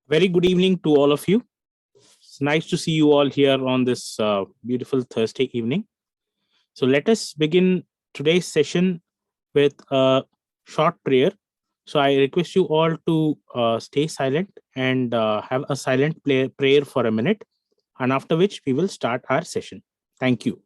Very good evening to all of you. It's nice to see you all here on this beautiful Thursday evening. So let us begin today's session with a short prayer. So I request you all to stay silent and have a silent prayer for a minute, and after which we will start our session. Thank you.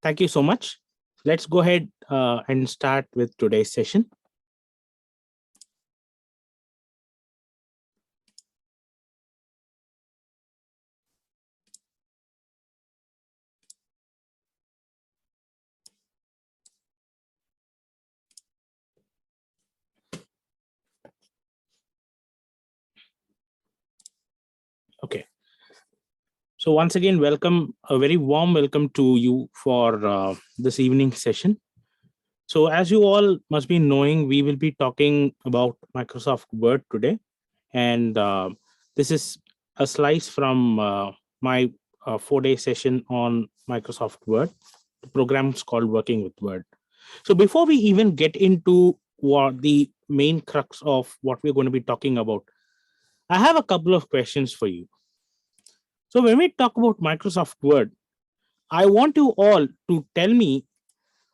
Thank you so much. Let's go ahead and start with today's session. Okay. So once again, a very warm welcome to you for this evening session. So as you all must be knowing, we will be talking about Microsoft Word today. And this is a slice from my 4-day session on Microsoft Word. The program is called Working with Word. So before we even get into what the main crux of what we're going to be talking about, I have a couple of questions for you. So when we talk about Microsoft Word, I want you all to tell me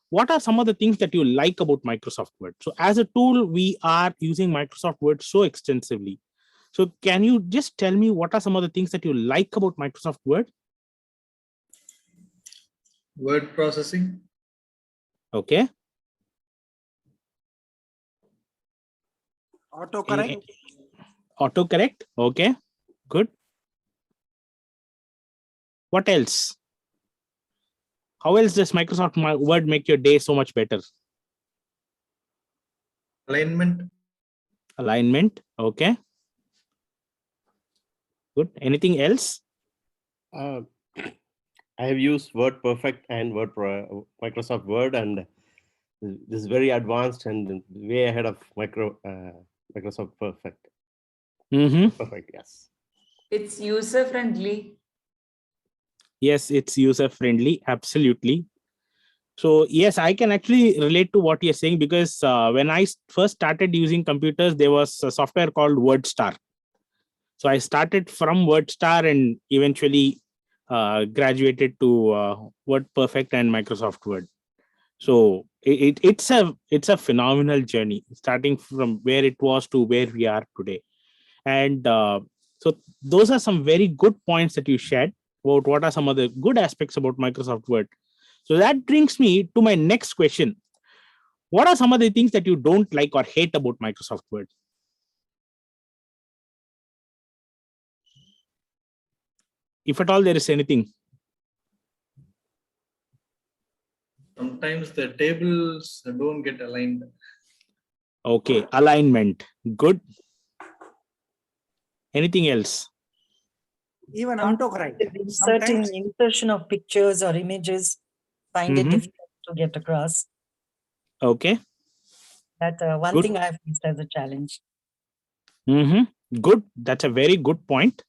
what are some of the things that you like about Microsoft Word. So as a tool, we are using Microsoft Word so extensively. So can you just tell me what are some of the things that you like about Microsoft Word? Word processing. Okay. Autocorrect. Autocorrect. Okay. Good. What else? How else does Microsoft Word make your day so much better? Alignment. Alignment. Okay. Good. Anything else? I have used Word Perfect and Microsoft Word, and this is very advanced and way ahead of Microsoft Perfect. Perfect, yes. It's user friendly. Yes, it's user friendly. Absolutely. So yes, I can actually relate to what you're saying, because when I first started using computers, there was a software called WordStar. So I started from WordStar and eventually graduated to Word Perfect and Microsoft Word. So it's a phenomenal journey, starting from where it was to where we are today. And so those are some very good points that you shared about what are some of the good aspects about Microsoft Word. So that brings me to my next question. What are some of the things that you don't like or hate about Microsoft Word? If at all there is anything. Sometimes the tables don't get aligned. Okay, alignment. Good. Anything else? Even autocorrect. Certain insertion of pictures or images, find it difficult to get across. Okay. That one Good. thing I've faced as a challenge. Good. That's a very good point.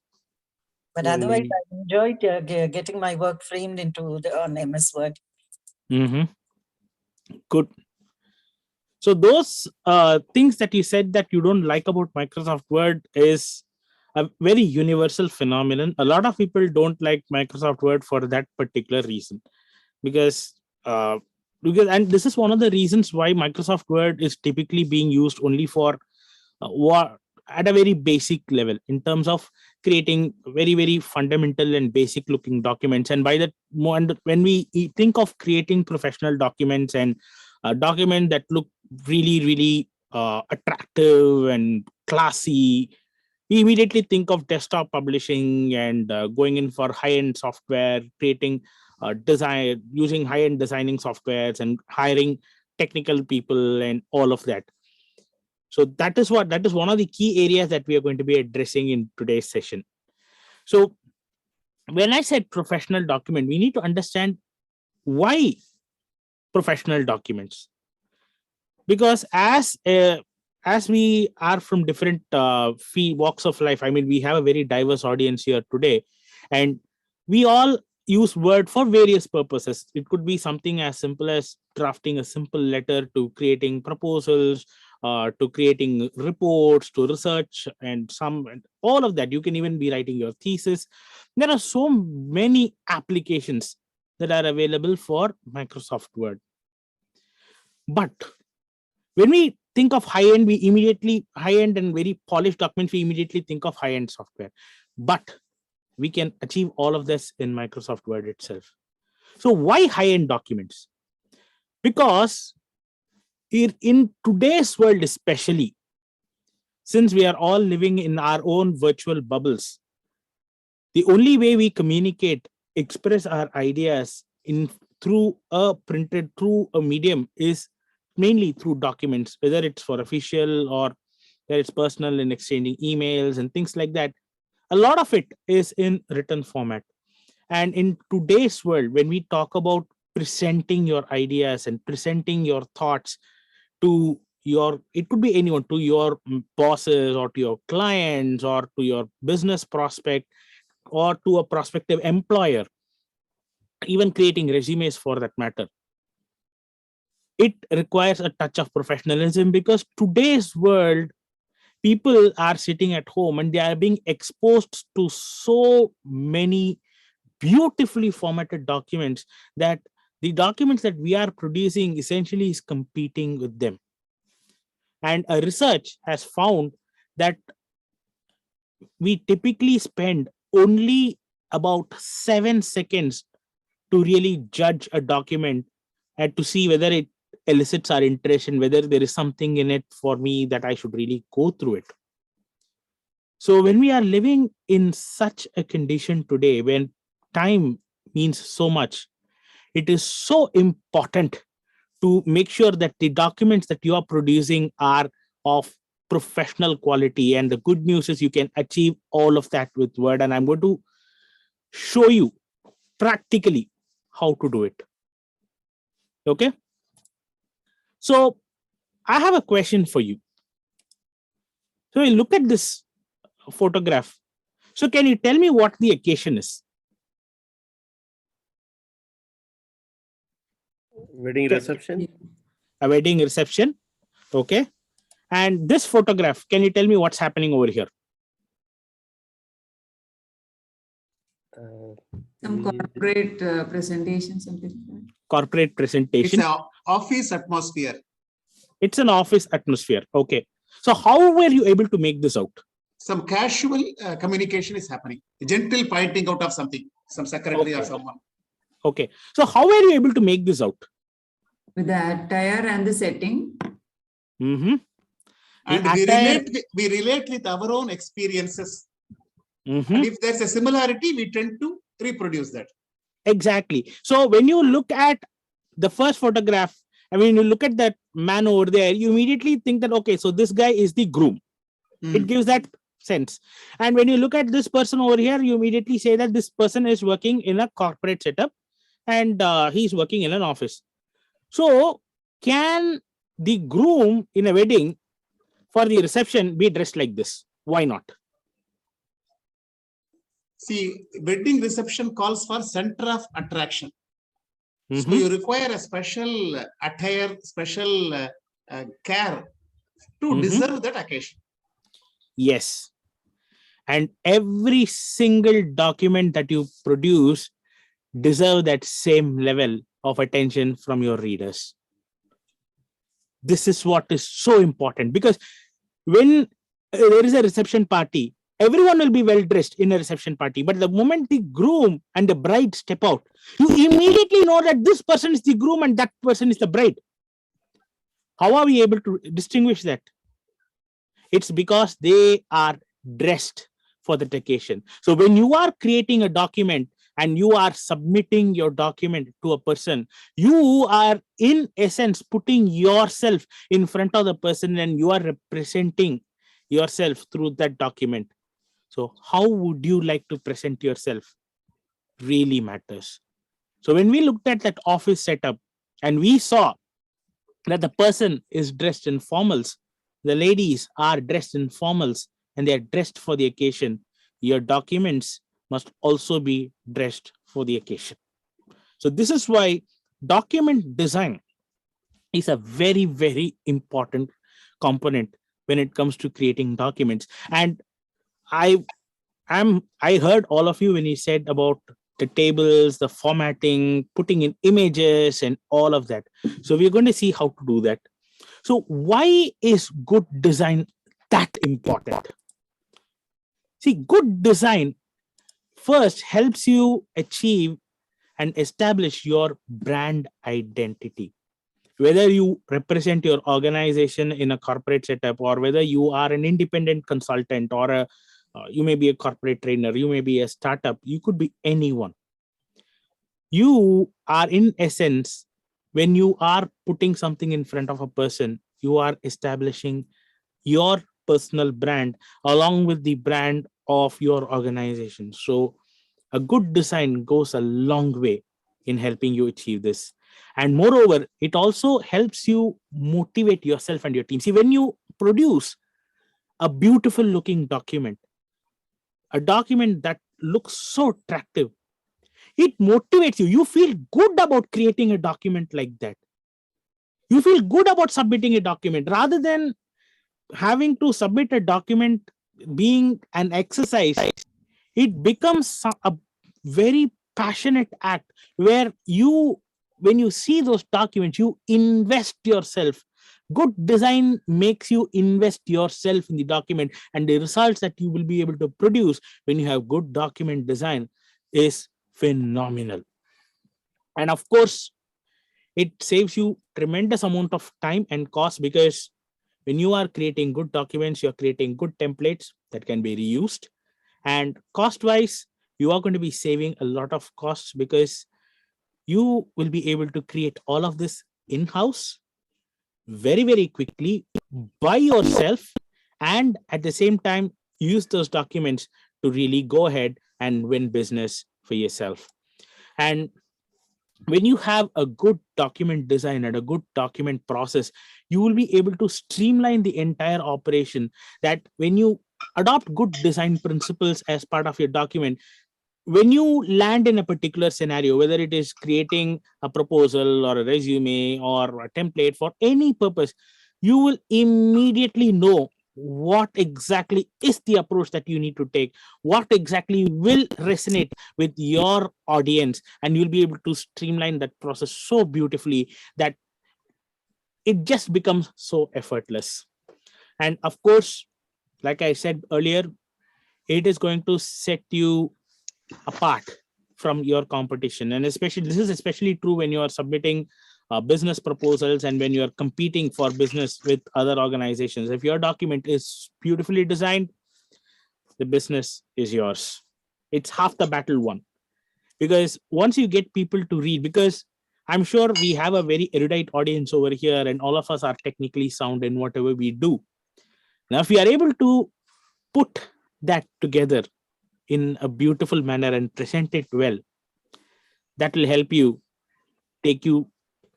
But otherwise, I enjoyed getting my work framed into on MS Word. Good. So those things that you said that you don't like about Microsoft Word is a very universal phenomenon. A lot of people don't like Microsoft Word for that particular reason, because and this is one of the reasons why Microsoft Word is typically being used only for at a very basic level in terms of creating very, very fundamental and basic looking documents. And by that, when we think of creating professional documents and documents that look really, really attractive and classy, we immediately think of desktop publishing and going in for high-end software, creating design, using high-end designing softwares and hiring technical people and all of that. So that is one of the key areas that we are going to be addressing in today's session. So when I said professional document, we need to understand why professional documents. Because as we are from different walks of life, I mean, we have a very diverse audience here today, and we all use Word for various purposes. It could be something as simple as drafting a simple letter, to creating proposals, to creating reports, to research, and all of that. You can even be writing your thesis. There are so many applications that are available for Microsoft Word. But when we think of high-end, high-end and very polished documents, we immediately think of high-end software. But we can achieve all of this in Microsoft Word itself. So why high-end documents? Because in today's world, especially, since we are all living in our own virtual bubbles, the only way we communicate, express our ideas through a medium is mainly through documents, whether it's for official or whether it's personal, in exchanging emails and things like that. A lot of it is in written format. And in today's world, when we talk about presenting your ideas and presenting your thoughts to it could be anyone, to your bosses or to your clients or to your business prospect or to a prospective employer, even creating resumes for that matter, it requires a touch of professionalism, because today's world, people are sitting at home and they are being exposed to so many beautifully formatted documents that the documents that we are producing essentially is competing with them. And a research has found that we typically spend only about 7 seconds to really judge a document and to see whether it elicits our interest and whether there is something in it for me that I should really go through it. So when we are living in such a condition today, when time means so much, it is so important to make sure that the documents that you are producing are of professional quality. And the good news is you can achieve all of that with Word. And I'm going to show you practically how to do it. Okay. So I have a question for you. So we look at this photograph. So can you tell me what the occasion is? Wedding reception. A wedding reception. Okay. And this photograph, can you tell me what's happening over here? Some corporate presentation, something like that. Corporate It's presentation. an office atmosphere. It's an office atmosphere. Okay. So how were you able to make this out? Some casual communication is happening. Gentle pointing out of something, some secretary or Okay. someone. Okay. So how were you able to make this out? With the attire and the setting. Mm-hmm. And we relate with our own experiences. Mm-hmm. And if there's a similarity, we tend to reproduce that. Exactly. So when you look at the first photograph, I mean, you look at that man over there, you immediately think that, okay, so this guy is the groom. It gives that sense. And when you look at this person over here, you immediately say that this person is working in a corporate setup and he's working in an office. So can the groom in a wedding for the reception be dressed like this? Why not? See, wedding reception calls for center of attraction. So you require a special attire, special care to deserve that occasion. Yes. And every single document that you produce deserve that same level of attention from your readers. This is what is so important, because when there is a reception party, everyone will be well dressed in a reception party. But the moment the groom and the bride step out, you immediately know that this person is the groom and that person is the bride. How are we able to distinguish that? It's because they are dressed for the occasion. So when you are creating a document and you are submitting your document to a person, you are in essence putting yourself in front of the person and you are representing yourself through that document. So how would you like to present yourself really matters. So when we looked at that office setup and we saw that the person is dressed in formals, the ladies are dressed in formals, and they are dressed for the occasion, your documents must also be dressed for the occasion. So this is why document design is a very, very important component when it comes to creating documents. And I heard all of you when you said about the tables, the formatting, putting in images and all of that. So we're going to see how to do that. So why is good design that important? See, good design first helps you achieve and establish your brand identity. Whether you represent your organization in a corporate setup, or whether you are an independent consultant, or you may be a corporate trainer, you may be a startup, you could be anyone. You are, in essence, when you are putting something in front of a person, you are establishing your personal brand along with the brand of your organization. So a good design goes a long way in helping you achieve this. And moreover, it also helps you motivate yourself and your team. See, when you produce a beautiful looking document, a document that looks so attractive, it motivates you. You feel good about creating a document like that. You feel good about submitting a document rather than having to submit a document being an exercise. It becomes a very passionate act where you, when you see those documents, you invest yourself. Good design makes you invest yourself in the document, and the results that you will be able to produce when you have good document design is phenomenal. And of course, it saves you tremendous amount of time and cost, because when you are creating good documents, you're creating good templates that can be reused. And cost wise, you are going to be saving a lot of costs, because you will be able to create all of this in-house very, very quickly by yourself, and at the same time use those documents to really go ahead and win business for yourself. And when you have a good document design and a good document process, you will be able to streamline the entire operation. That when you adopt good design principles as part of your document, when you land in a particular scenario, whether it is creating a proposal or a resume or a template for any purpose, you will immediately know what exactly is the approach that you need to take, what exactly will resonate with your audience, and you'll be able to streamline that process so beautifully that it just becomes so effortless. And of course, like I said earlier, it is going to set you apart from your competition. And especially, this is especially true when you are submitting business proposals and when you are competing for business with other organizations. If your document is beautifully designed, the business is yours. It's half the battle won. Because once you get people to read, because I'm sure we have a very erudite audience over here and all of us are technically sound in whatever we do. Now, if we are able to put that together in a beautiful manner and present it well, that will help you take you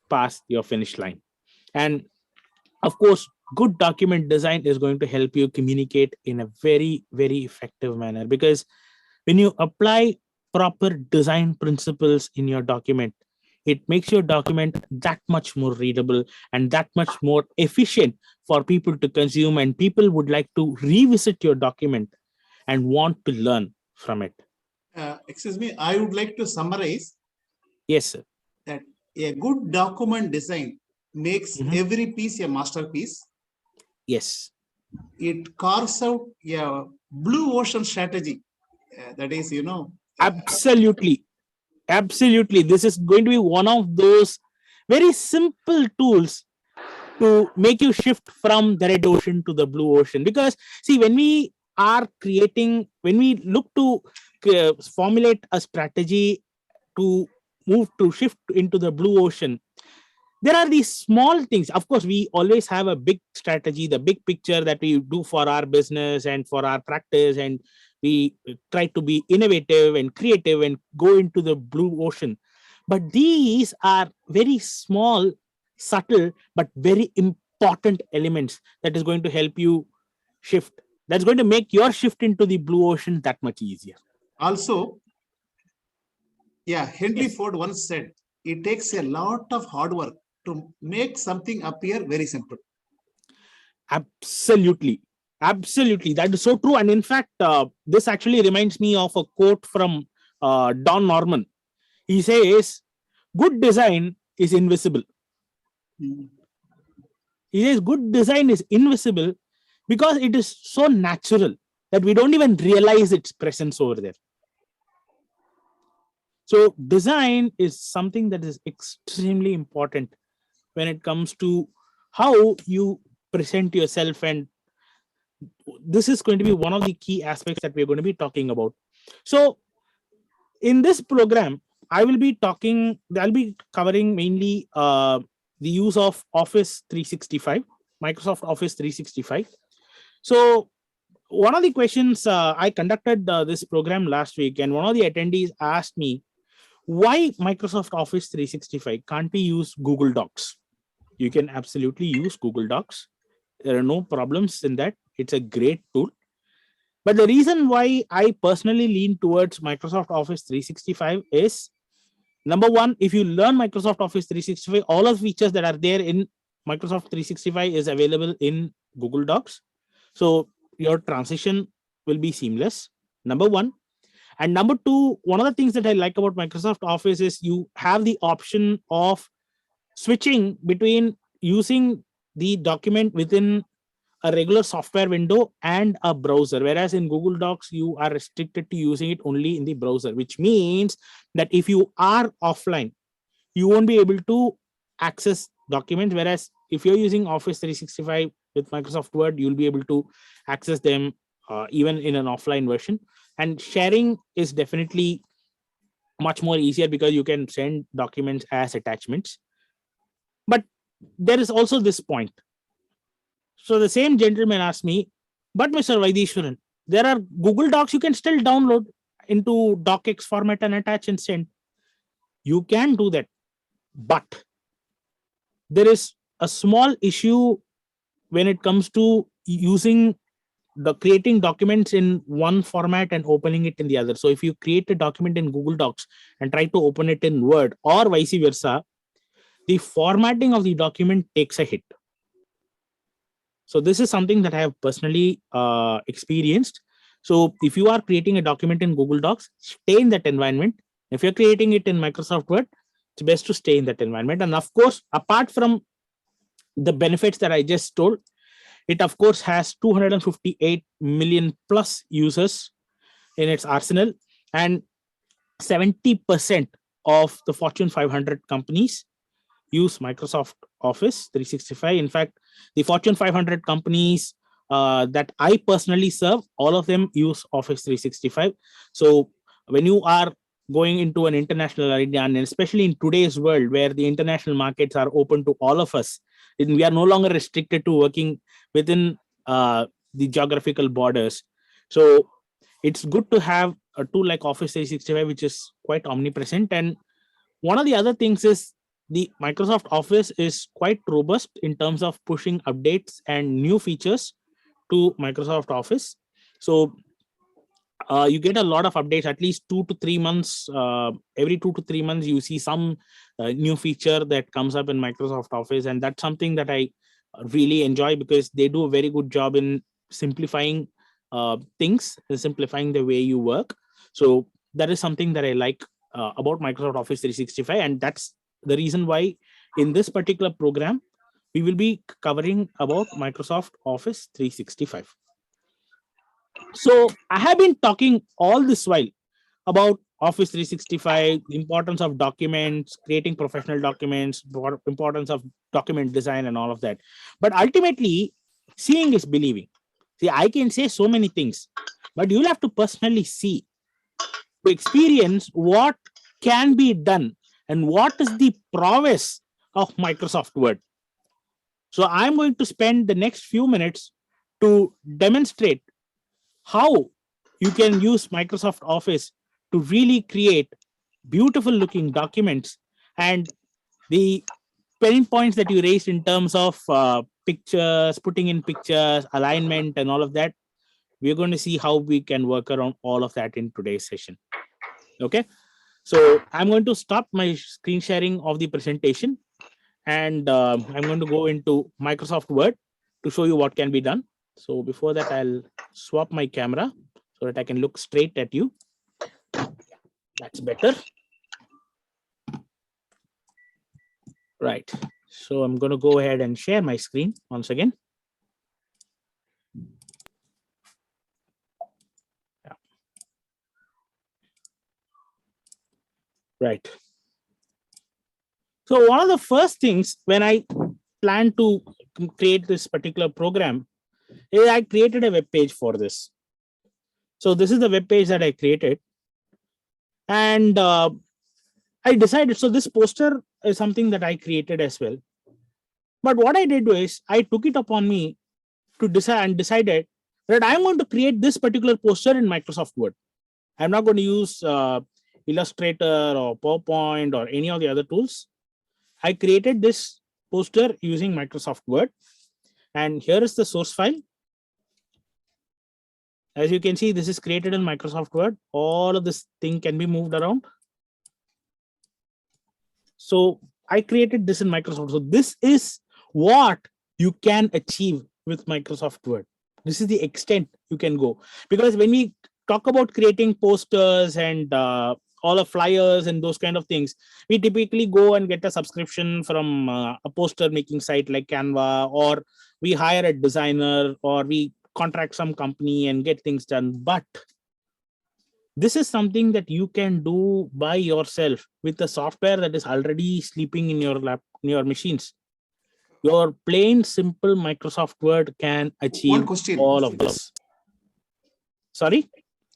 past your finish line. And of course, good document design is going to help you communicate in a very, very effective manner, because when you apply proper design principles in your document, it makes your document that much more readable and that much more efficient for people to consume, and people would like to revisit your document and want to learn from it. Excuse me, I would like to summarize Yes, sir. that a good document design makes Mhm. every piece a masterpiece. Yes. it carves out a blue ocean strategy. That is, Absolutely. Absolutely. This is going to be one of those very simple tools to make you shift from the red ocean to the blue ocean. Because see, when we look to formulate a strategy to shift into the blue ocean, there are these small things. Of course, we always have a big strategy, the big picture that we do for our business and for our practice, and we try to be innovative and creative and go into the blue ocean. But these are very small, subtle, but very important elements that is going to help you shift. That's going to make your shift into the blue ocean that much easier. Also, Henry Yes. Ford once said, it takes a lot of hard work to make something appear very simple. Absolutely. Absolutely. That is so true. And in fact, this actually reminds me of a quote from Don Norman. He says, good design is invisible. He says, good design is invisible because it is so natural that we don't even realize its presence over there. So design is something that is extremely important when it comes to how you present yourself, and this is going to be one of the key aspects that we're going to be talking about. So in this program, I'll be covering mainly the use of Office 365, Microsoft Office 365. So one of the questions, I conducted this program last week, and one of the attendees asked me, why Microsoft Office 365 can't we use Google Docs? You can absolutely use Google Docs. There are no problems in that. It's a great tool. But the reason why I personally lean towards Microsoft Office 365 is, number one, if you learn Microsoft Office 365, all of the features that are there in Microsoft 365 is available in Google Docs. So your transition will be seamless, number one. And number two, one of the things that I like about Microsoft Office is you have the option of switching between using the document within a regular software window and a browser, whereas in Google Docs you are restricted to using it only in the browser, which means that if you are offline, you won't be able to access documents, whereas if you're using Office 365 with Microsoft Word, you'll be able to access them even in an offline version. And sharing is definitely much more easier because you can send documents as attachments. But there is also this point. So the same gentleman asked me, but Mr. Vaidishwaran, there are Google Docs you can still download into docx format and attach and send. You can do that, but there is a small issue when it comes to creating documents in one format and opening it in the other. So if you create a document in Google Docs and try to open it in Word or vice versa, the formatting of the document takes a hit. So this is something that I have personally experienced. So if you are creating a document in Google Docs, stay in that environment. If you're creating it in Microsoft Word, it's best to stay in that environment. And of course, apart from the benefits that I just told, it of course has 258 million plus users in its arsenal, and 70% of the Fortune 500 companies use Microsoft Office 365. In fact, the Fortune 500 companies that I personally serve, all of them use Office 365. So when you are going into an international arena, and especially in today's world where the international markets are open to all of us, and we are no longer restricted to working within the geographical borders. So it's good to have a tool like Office 365, which is quite omnipresent. And one of the other things is the Microsoft Office is quite robust in terms of pushing updates and new features to Microsoft Office. So you get a lot of updates, at least 2 to 3 months. Every 2 to 3 months, you see some new feature that comes up in Microsoft Office. And that's something that I really enjoy because they do a very good job in simplifying things, simplifying the way you work. So that is something that I like about Microsoft Office 365. And that's the reason why in this particular program, we will be covering about Microsoft Office 365. So I have been talking all this while about Office 365, the importance of documents, creating professional documents, importance of document design and all of that. But ultimately, seeing is believing. See, I can say so many things, but you'll have to personally see, to experience what can be done and what is the prowess of Microsoft Word. So I'm going to spend the next few minutes to demonstrate how you can use Microsoft Office to really create beautiful looking documents, and the pain points that you raised in terms of pictures, putting in pictures, alignment and all of that. We're going to see how we can work around all of that in today's session. Okay, so I'm going to stop my screen sharing of the presentation, and I'm going to go into Microsoft Word to show you what can be done. So before that, I'll swap my camera so that I can look straight at you. That's better. Right. So I'm going to go ahead and share my screen once again. Yeah. Right. So one of the first things when I plan to create this particular program is I created a web page for this. So this is the web page that I created. And I decided, so this poster is something that I created as well. But what I did was I took it upon me to decide and decided that I'm going to create this particular poster in Microsoft Word. I'm not going to use Illustrator or PowerPoint or any of the other tools. I created this poster using Microsoft Word. And here is the source file. As you can see, this is created in Microsoft Word. All of this thing can be moved around. So I created this in Microsoft. So this is what you can achieve with Microsoft Word. This is the extent you can go. Because when we talk about creating posters and all of flyers and those kind of things, we typically go and get a subscription from a poster making site like Canva, or we hire a designer, or we contract some company and get things done. But this is something that you can do by yourself with the software that is already sleeping in your machines. Your plain simple Microsoft Word can achieve One question. all of this. Sorry?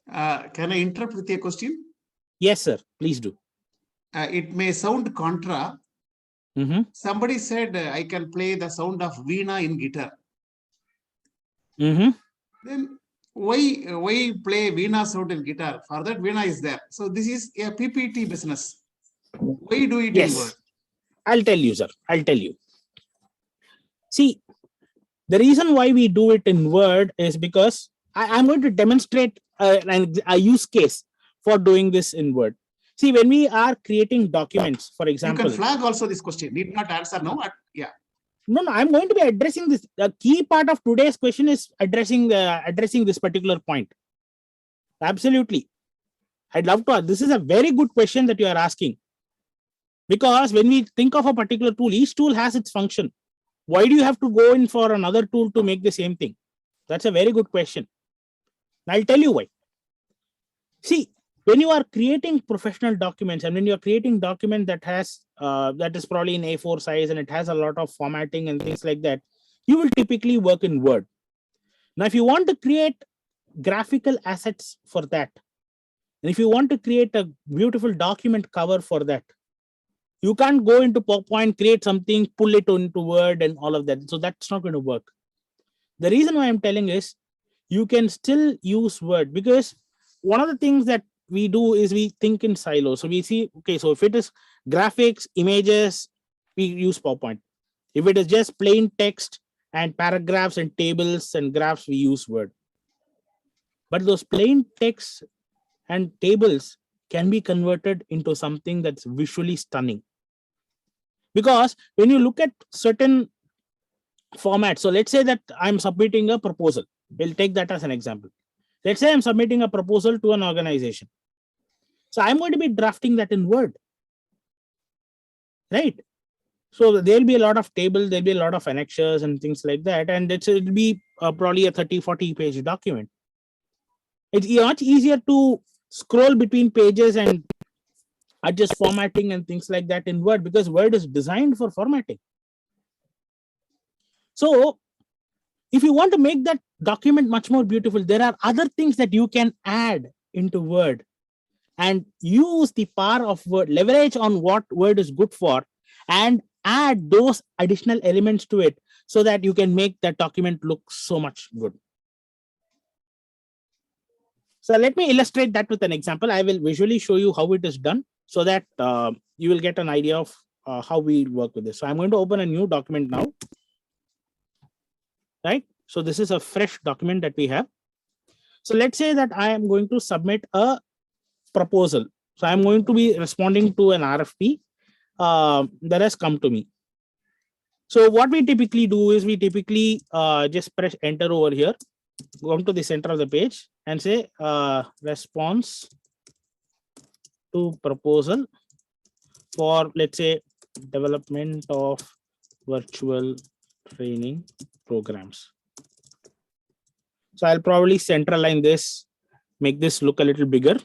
Can I interrupt with a question? Yes, sir. Please do. It may sound contra. Mm-hmm. Somebody said I can play the sound of Veena in guitar. Mm-hmm. Then why play Veena sound in guitar? For that, Veena is there. So this is a PPT business. Why do it in Word? Yes. I'll tell you, sir. I'll tell you. See, the reason why we do it in Word is because I'm going to demonstrate a use case for doing this in Word. See, when we are creating documents, for example. You can flag also this question. Need not answer now. Yeah. No, I'm going to be addressing this. The key part of today's question is addressing this particular point. Absolutely. I'd love to. This is a very good question that you are asking. Because when we think of a particular tool, each tool has its function. Why do you have to go in for another tool to make the same thing? That's a very good question. I'll tell you why. See, when you are creating professional documents, and when you are creating document that has that is probably in A4 size and it has a lot of formatting and things like that, you will typically work in Word. Now, if you want to create graphical assets for that, and if you want to create a beautiful document cover for that, you can't go into PowerPoint, create something, pull it into Word and all of that. So that's not going to work. The reason why I'm telling is you can still use Word, because one of the things that we do is we think in silos. So we see, okay, so if it is graphics, images, we use PowerPoint. If it is just plain text and paragraphs and tables and graphs, we use Word. But those plain text and tables can be converted into something that's visually stunning. Because when you look at certain formats, so let's say that I'm submitting a proposal. We'll take that as an example. Let's say I'm submitting a proposal to an organization. So I'm going to be drafting that in Word, right? So there'll be a lot of tables, there'll be a lot of annexures and things like that. And it'll be probably a 30-40 page document. It's much easier to scroll between pages and adjust formatting and things like that in Word, because Word is designed for formatting. So if you want to make that document much more beautiful, there are other things that you can add into Word and use the power of Word, leverage on what Word is good for, and add those additional elements to it so that you can make that document look so much good. So let me illustrate that with an example. I will visually show you how it is done so that you will get an idea of how we work with this. So I'm going to open a new document now. Right? So this is a fresh document that we have. So let's say that I am going to submit a proposal. So I'm going to be responding to an RFP that has come to me. So what we typically do is we typically just press enter over here, go to the center of the page and say response to proposal for, let's say, development of virtual training programs. So I'll probably center align this, make this look a little bigger.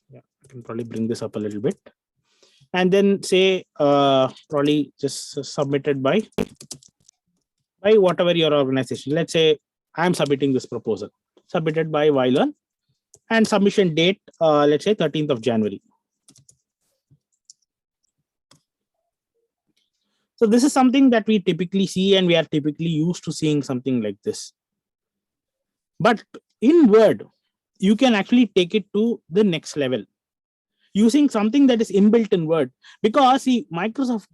Yeah, I can probably bring this up a little bit. And then say probably just submitted by whatever your organization. Let's say I'm submitting this proposal, submitted by Wylearn, and submission date, let's say 13th of January. So this is something that we typically see, and we are typically used to seeing something like this. But in Word, you can actually take it to the next level using something that is inbuilt in Word, because see, Microsoft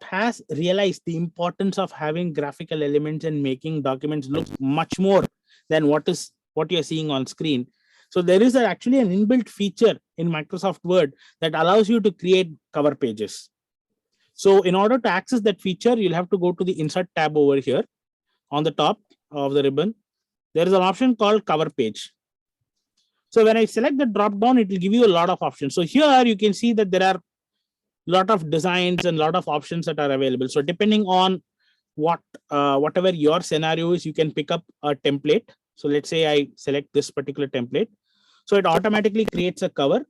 has realized the importance of having graphical elements and making documents look much more than what you're seeing on screen. So there is actually an inbuilt feature in Microsoft Word that allows you to create cover pages. So in order to access that feature, you'll have to go to the Insert tab over here on the top of the ribbon. There is an option called Cover Page. So when I select the drop down, it will give you a lot of options. So here you can see that there are a lot of designs and a lot of options that are available. So depending on whatever your scenario is, you can pick up a template. So let's say I select this particular template. So it automatically creates a cover.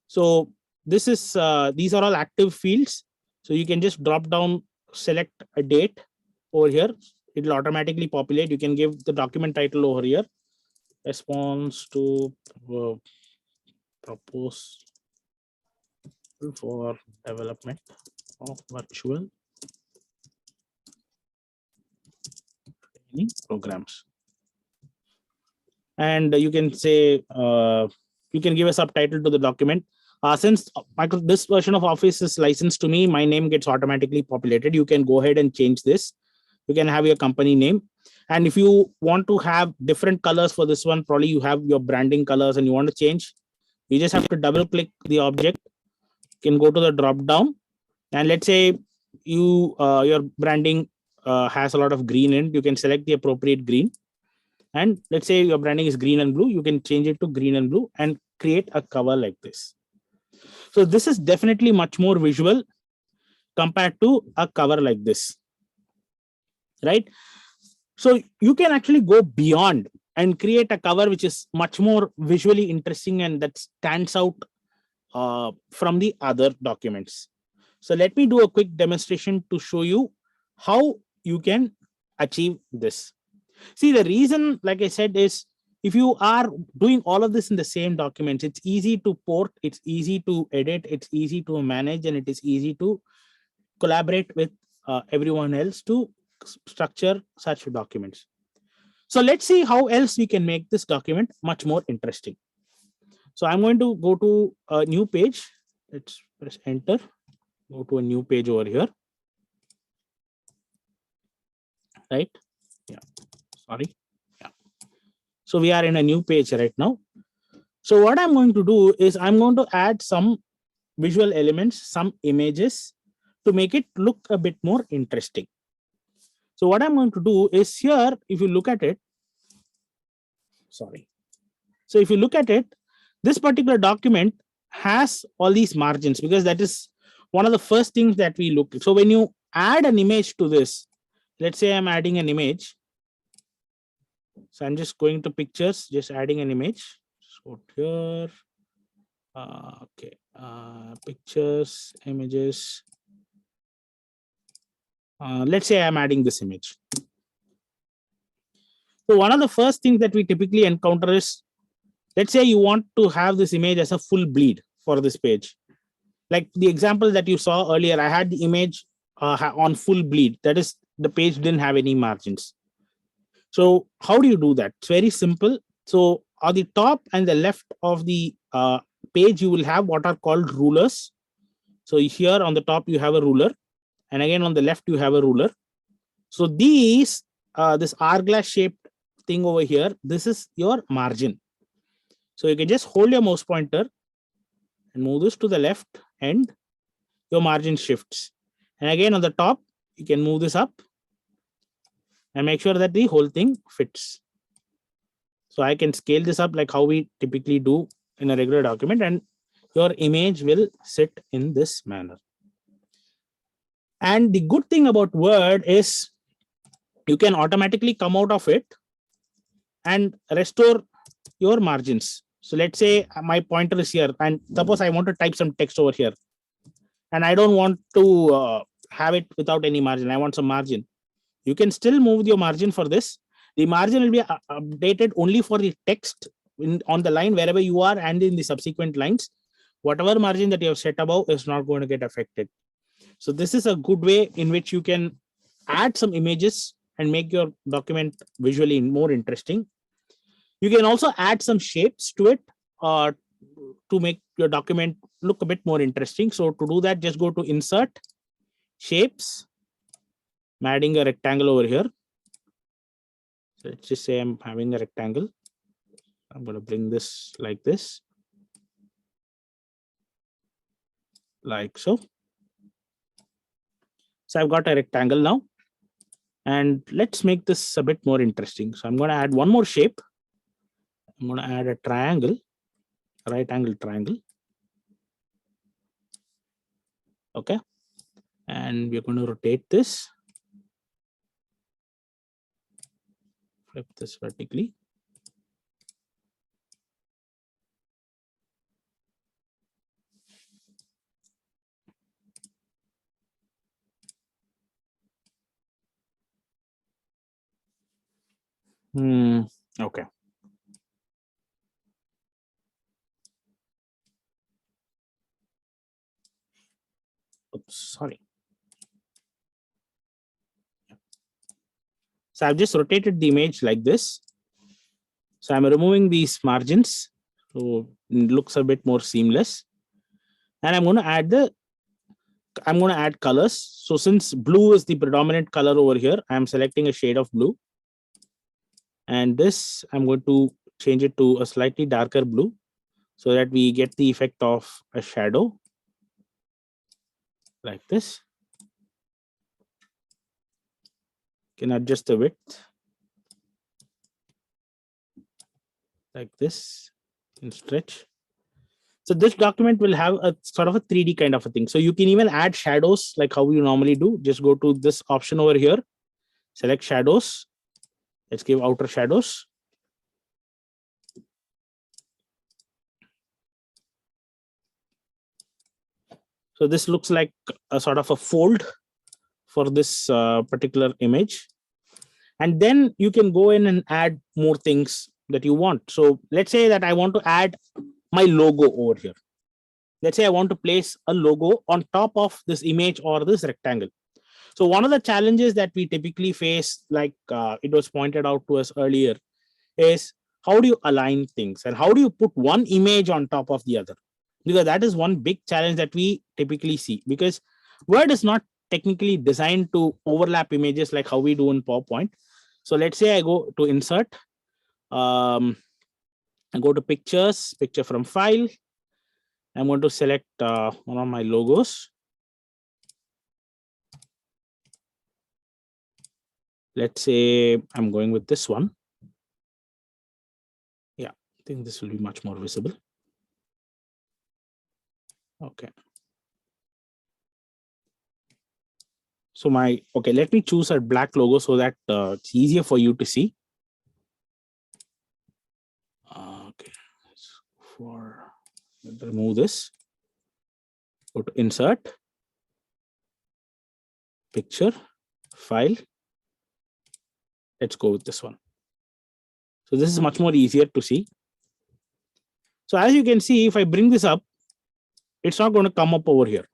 So this is these are all active fields. So you can just drop down, select a date over here. It will automatically populate. You can give the document title over here. Response to propose for development of virtual training programs. And you can say, you can give a subtitle to the document. Since this version of Office is licensed to me, my name gets automatically populated. You can go ahead and change this. You can have your company name. And if you want to have different colors for this one, probably you have your branding colors and you want to change, you just have to double click the object. You can go to the drop down, and let's say your branding has a lot of green in it. You can select the appropriate green. And let's say your branding is green and blue. You can change it to green and blue and create a cover like this. So this is definitely much more visual compared to a cover like this, right? So you can actually go beyond and create a cover which is much more visually interesting and that stands out from the other documents. So let me do a quick demonstration to show you how you can achieve this. See, the reason, like I said, is if you are doing all of this in the same documents, it's easy to port, it's easy to edit, it's easy to manage, and it is easy to collaborate with everyone else to structure such documents. So let's see how else we can make this document much more interesting. So I'm going to go to a new page. Let's press enter, go to a new page over here. Right? Yeah. Sorry. Yeah. So we are in a new page right now. So what I'm going to do is I'm going to add some visual elements, some images to make it look a bit more interesting. So what I'm going to do is here, if you look at it, sorry. So if you look at it, this particular document has all these margins because that is one of the first things that we look. So when you add an image to this, let's say I'm adding an image. So I'm just going to pictures, just adding an image. So here, okay, pictures, images. Let's say I'm adding this image. So one of the first things that we typically encounter is, let's say you want to have this image as a full bleed for this page. Like the example that you saw earlier, I had the image on full bleed. That is, the page didn't have any margins. So how do you do that? It's very simple. So on the top and the left of the page, you will have what are called rulers. So here on the top, you have a ruler. And again, on the left, you have a ruler. So these, this hourglass shaped thing over here, this is your margin. So you can just hold your mouse pointer and move this to the left and your margin shifts. And again, on the top, you can move this up and make sure that the whole thing fits. So I can scale this up like how we typically do in a regular document, and your image will sit in this manner. And the good thing about Word is you can automatically come out of it and restore your margins. So let's say my pointer is here, and suppose I want to type some text over here, and I don't want to have it without any margin. I want some margin. You can still move your margin for this. The margin will be updated only for the text on the line wherever you are, and in the subsequent lines. Whatever margin that you have set above is not going to get affected. So this is a good way in which you can add some images and make your document visually more interesting. You can also add some shapes to it to make your document look a bit more interesting. So to do that, just go to Insert, Shapes. I'm adding a rectangle over here. So let's just say I'm having a rectangle. I'm going to bring this like this. Like so. So I've got a rectangle now. And let's make this a bit more interesting. So I'm going to add one more shape. I'm going to add a triangle, a right angle triangle. Okay. And we're going to rotate this. Flip this vertically. Okay. Oops, sorry. So I've just rotated the image like this. So I'm removing these margins. So it looks a bit more seamless. And I'm going to add colors. So since blue is the predominant color over here, I'm selecting a shade of blue. And this, I'm going to change it to a slightly darker blue so that we get the effect of a shadow like this. Can adjust the width like this and stretch. So this document will have a sort of a 3D kind of a thing. So you can even add shadows like how you normally do. Just go to this option over here, select shadows. Let's give outer shadows. So this looks like a sort of a fold for this particular image. And then you can go in and add more things that you want. So let's say that I want to add my logo over here. Let's say I want to place a logo on top of this image or this rectangle. So one of the challenges that we typically face, like it was pointed out to us earlier, is how do you align things and how do you put one image on top of the other? Because that is one big challenge that we typically see, because Word is not technically designed to overlap images like how we do in PowerPoint. So let's say I go to Insert, I go to Pictures, Picture from File. I'm going to select one of my logos. Let's say I'm going with this one. Yeah, I think this will be much more visible. Okay. So okay, let me choose a black logo so that it's easier for you to see. Okay, let's remove this. Go to insert, picture, file. Let's go with this one. So this is much more easier to see. So as you can see, if I bring this up, it's not going to come up over here,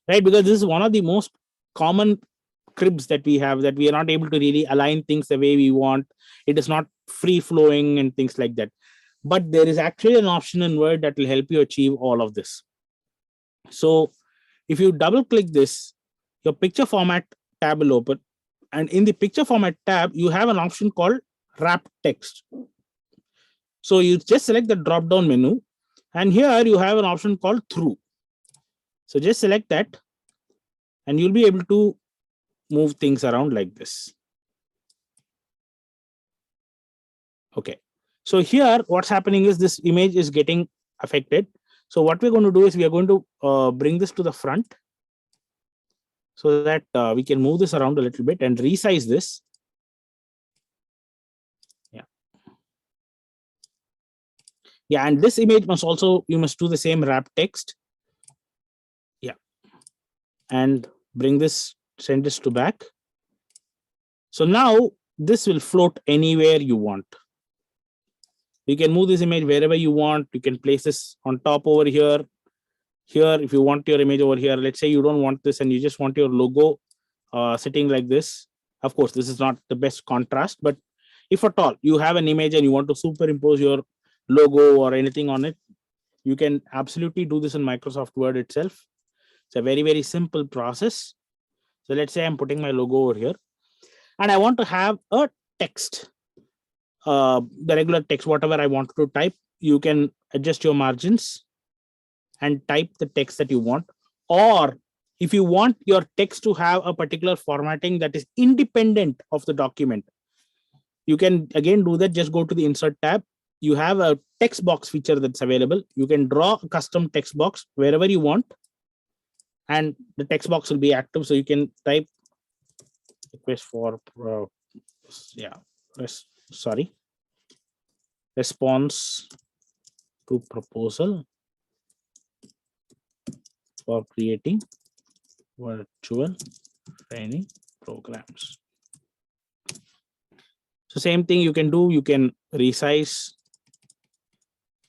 right? Because this is one of the most common cribs that we have, that we are not able to really align things the way we want. It is not free flowing and things like that. But there is actually an option in Word that will help you achieve all of this. So if you double click this, your picture format tab will open. And in the picture format tab, you have an option called wrap text. So you just select the drop down menu, and here you have an option called through. So just select that, and you'll be able to move things around like this. Okay. So here what's happening is this image is getting affected. So what we're going to do is we are going to bring this to the front so that we can move this around a little bit and resize this. Yeah, and this image must also, you must do the same wrap text. Yeah, and bring this, send this to back. So now this will float anywhere you want. You can move this image wherever you want. You can place this on top over here. Here, if you want your image over here, let's say you don't want this and you just want your logo sitting like this. Of course, this is not the best contrast, but if at all you have an image and you want to superimpose your logo or anything on it, you can absolutely do this in Microsoft Word itself. It's a very, very simple process. So let's say I'm putting my logo over here and I want to have a text, the regular text, whatever I want to type. You can adjust your margins and type the text that you want. Or if you want your text to have a particular formatting that is independent of the document, you can again do that. Just go to the insert tab. You have a text box feature that's available. You can draw a custom text box wherever you want, and the text box will be active. So you can type request for response to proposal for creating virtual training programs. So same thing you can do. You can resize.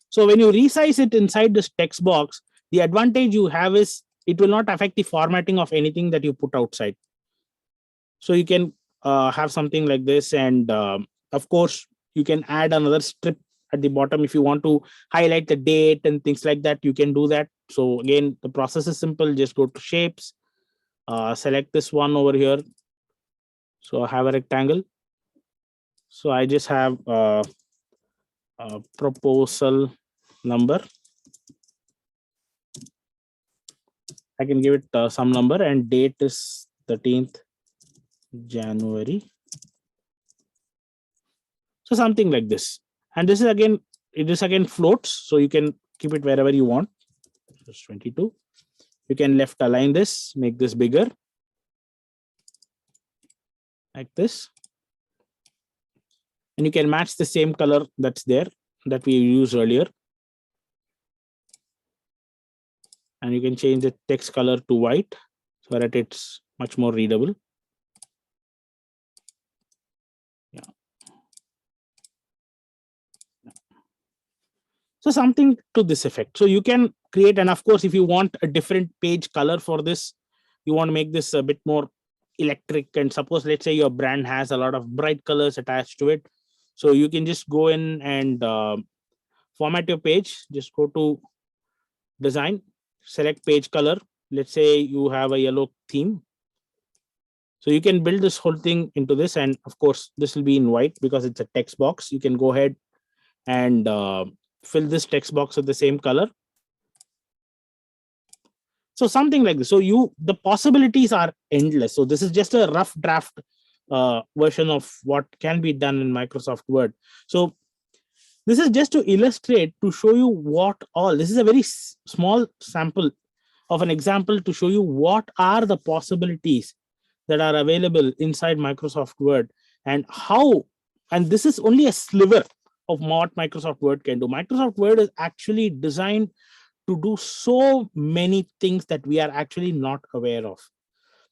So when you resize it inside this text box, the advantage you have is it will not affect the formatting of anything that you put outside. So you can have something like this. And of course, you can add another strip at the bottom if you want to highlight the date and things like that. You can do that. So again, the process is simple. Just go to shapes, select this one over here. So I have a rectangle. So I just have a proposal number. I can give it some number, and date is 13th January. So something like this. And this is again, it is again floats. So you can keep it wherever you want. It's 22. You can left align this, make this bigger. Like this. And you can match the same color that's there that we used earlier. And you can change the text color to white so that it's much more readable. Yeah. So something to this effect. So you can create, and of course, if you want a different page color for this, you want to make this a bit more electric. And suppose, let's say your brand has a lot of bright colors attached to it. So you can just go in and format your page. Just go to design, select page color. Let's say you have a yellow theme. So you can build this whole thing into this. And of course, this will be in white because it's a text box. You can go ahead and fill this text box with the same color. So something like this. So the possibilities are endless. So this is just a rough draft version of what can be done in Microsoft Word. So this is just to illustrate, to show you what all, this is a very small sample of an example to show you what are the possibilities that are available inside Microsoft Word, and how, and this is only a sliver of what Microsoft Word can do. Microsoft Word is actually designed to do so many things that we are actually not aware of.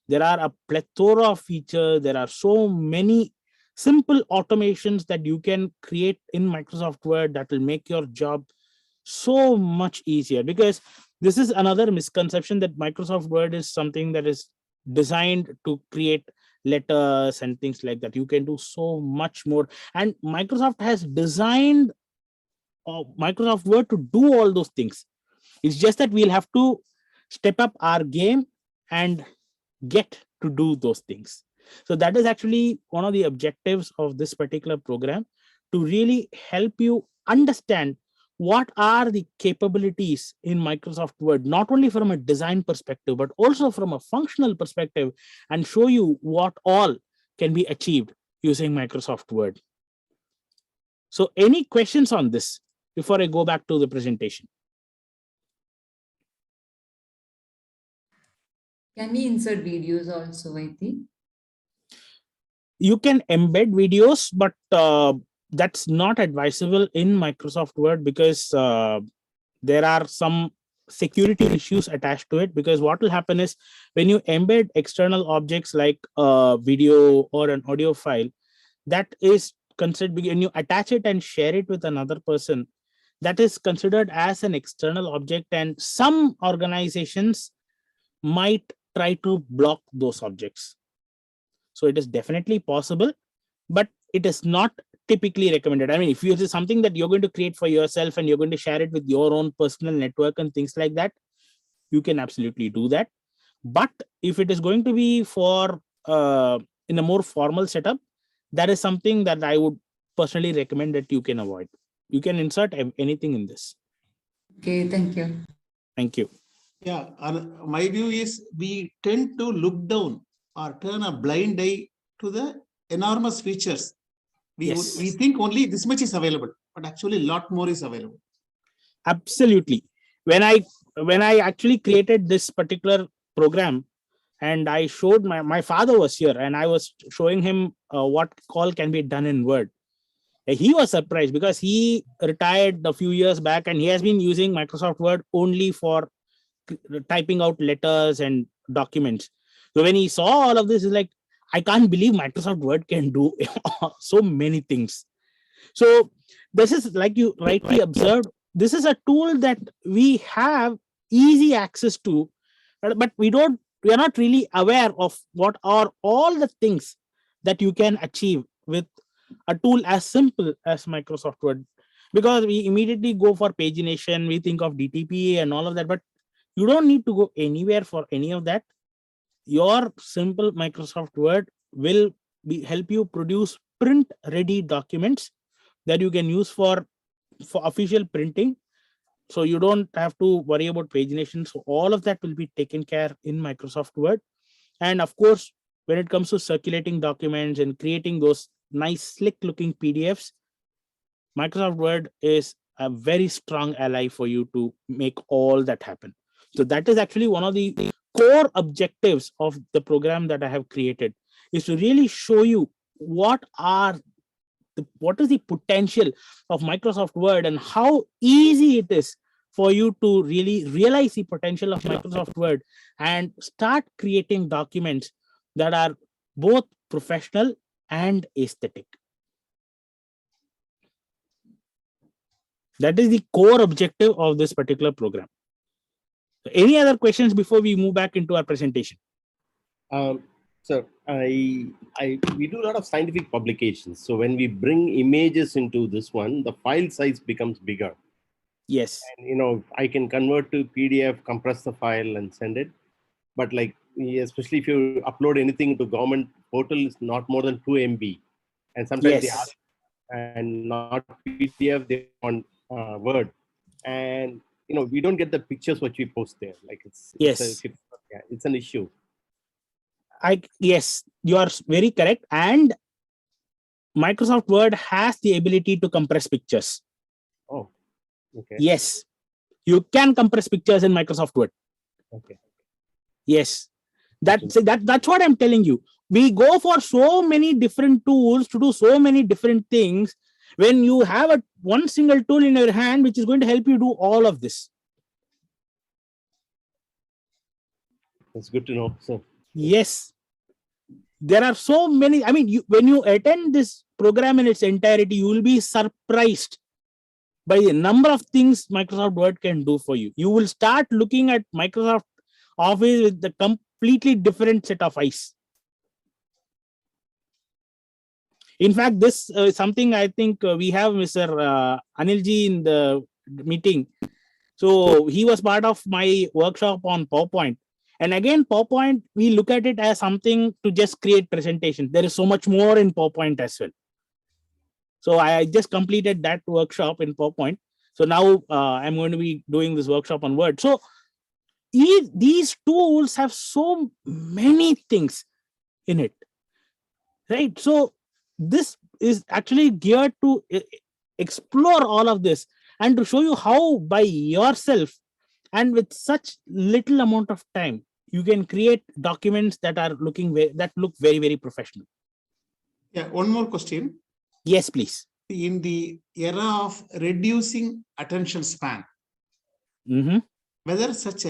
There are a plethora of features. There are so many simple automations that you can create in Microsoft Word that will make your job so much easier. Because this is another misconception, that Microsoft Word is something that is designed to create letters and things like that. You can do so much more. And Microsoft has designed Microsoft Word to do all those things. It's just that we'll have to step up our game and get to do those things. So that is actually one of the objectives of this particular program, to really help you understand what are the capabilities in Microsoft Word, not only from a design perspective, but also from a functional perspective, and show you what all can be achieved using Microsoft Word. So any questions on this before I go back to the presentation? Can we insert videos also, I think? You can embed videos, but that's not advisable in Microsoft Word, because there are some security issues attached to it. Because what will happen is, when you embed external objects like a video or an audio file, that is considered, when you attach it and share it with another person, that is considered as an external object, and some organizations might try to block those objects. So it is definitely possible, but it is not typically recommended. I mean, if it is something that you're going to create for yourself and you're going to share it with your own personal network and things like that, you can absolutely do that. But if it is going to be for in a more formal setup, that is something that I would personally recommend that you can avoid. You can insert anything in this. Okay, thank you. Thank you. Yeah, my view is we tend to look down or turn a blind eye to the enormous features. We think only this much is available, but actually a lot more is available. Absolutely. When I actually created this particular program, and I showed my father was here, and I was showing him what all can be done in Word. He was surprised, because he retired a few years back, and he has been using Microsoft Word only for typing out letters and documents. So when he saw all of this, he's like, I can't believe Microsoft Word can do so many things. So this is, like you rightly observed, this is a tool that we have easy access to, but we are not really aware of what are all the things that you can achieve with a tool as simple as Microsoft Word. Because we immediately go for pagination, we think of DTP and all of that, but you don't need to go anywhere for any of that. Your simple Microsoft Word will help you produce print ready documents that you can use for official printing. So you don't have to worry about pagination. So all of that will be taken care in Microsoft Word. And of course, when it comes to circulating documents and creating those nice slick looking PDFs, Microsoft Word is a very strong ally for you to make all that happen. So that is actually one of the core objectives of the program that I have created, is to really show you what is the potential of Microsoft Word, and how easy it is for you to really realize the potential of Microsoft Word and start creating documents that are both professional and aesthetic. That is the core objective of this particular program. Any other questions before we move back into our presentation? So we do a lot of scientific publications. So when we bring images into this one, the file size becomes bigger. Yes. And, I can convert to PDF, compress the file, and send it. But especially if you upload anything to government portal, it's not more than 2 MB. And sometimes they ask, and not PDF, they want Word. And we don't get the pictures what we post there. It's an issue. Yes, you are very correct. And Microsoft Word has the ability to compress pictures. Oh, okay. Yes, you can compress pictures in Microsoft Word. Okay. Yes, That's what I'm telling you. We go for so many different tools to do so many different things when you have one single tool in your hand which is going to help you do all of this. That's good to know, sir. Yes. There are so many. I mean, when you attend this program in its entirety, you will be surprised by the number of things Microsoft Word can do for you. You will start looking at Microsoft Office with the completely different set of eyes. In fact, this is something I think we have Mr. Anilji in the meeting. So he was part of my workshop on PowerPoint. And again, PowerPoint, we look at it as something to just create presentation. There is so much more in PowerPoint as well. So I just completed that workshop in PowerPoint. So now I'm going to be doing this workshop on Word. So these tools have so many things in it, right? So this is actually geared to explore all of this and to show you how by yourself and with such little amount of time, you can create documents that are look very, very professional. Yeah, one more question. Yes, please. In the era of reducing attention span, whether such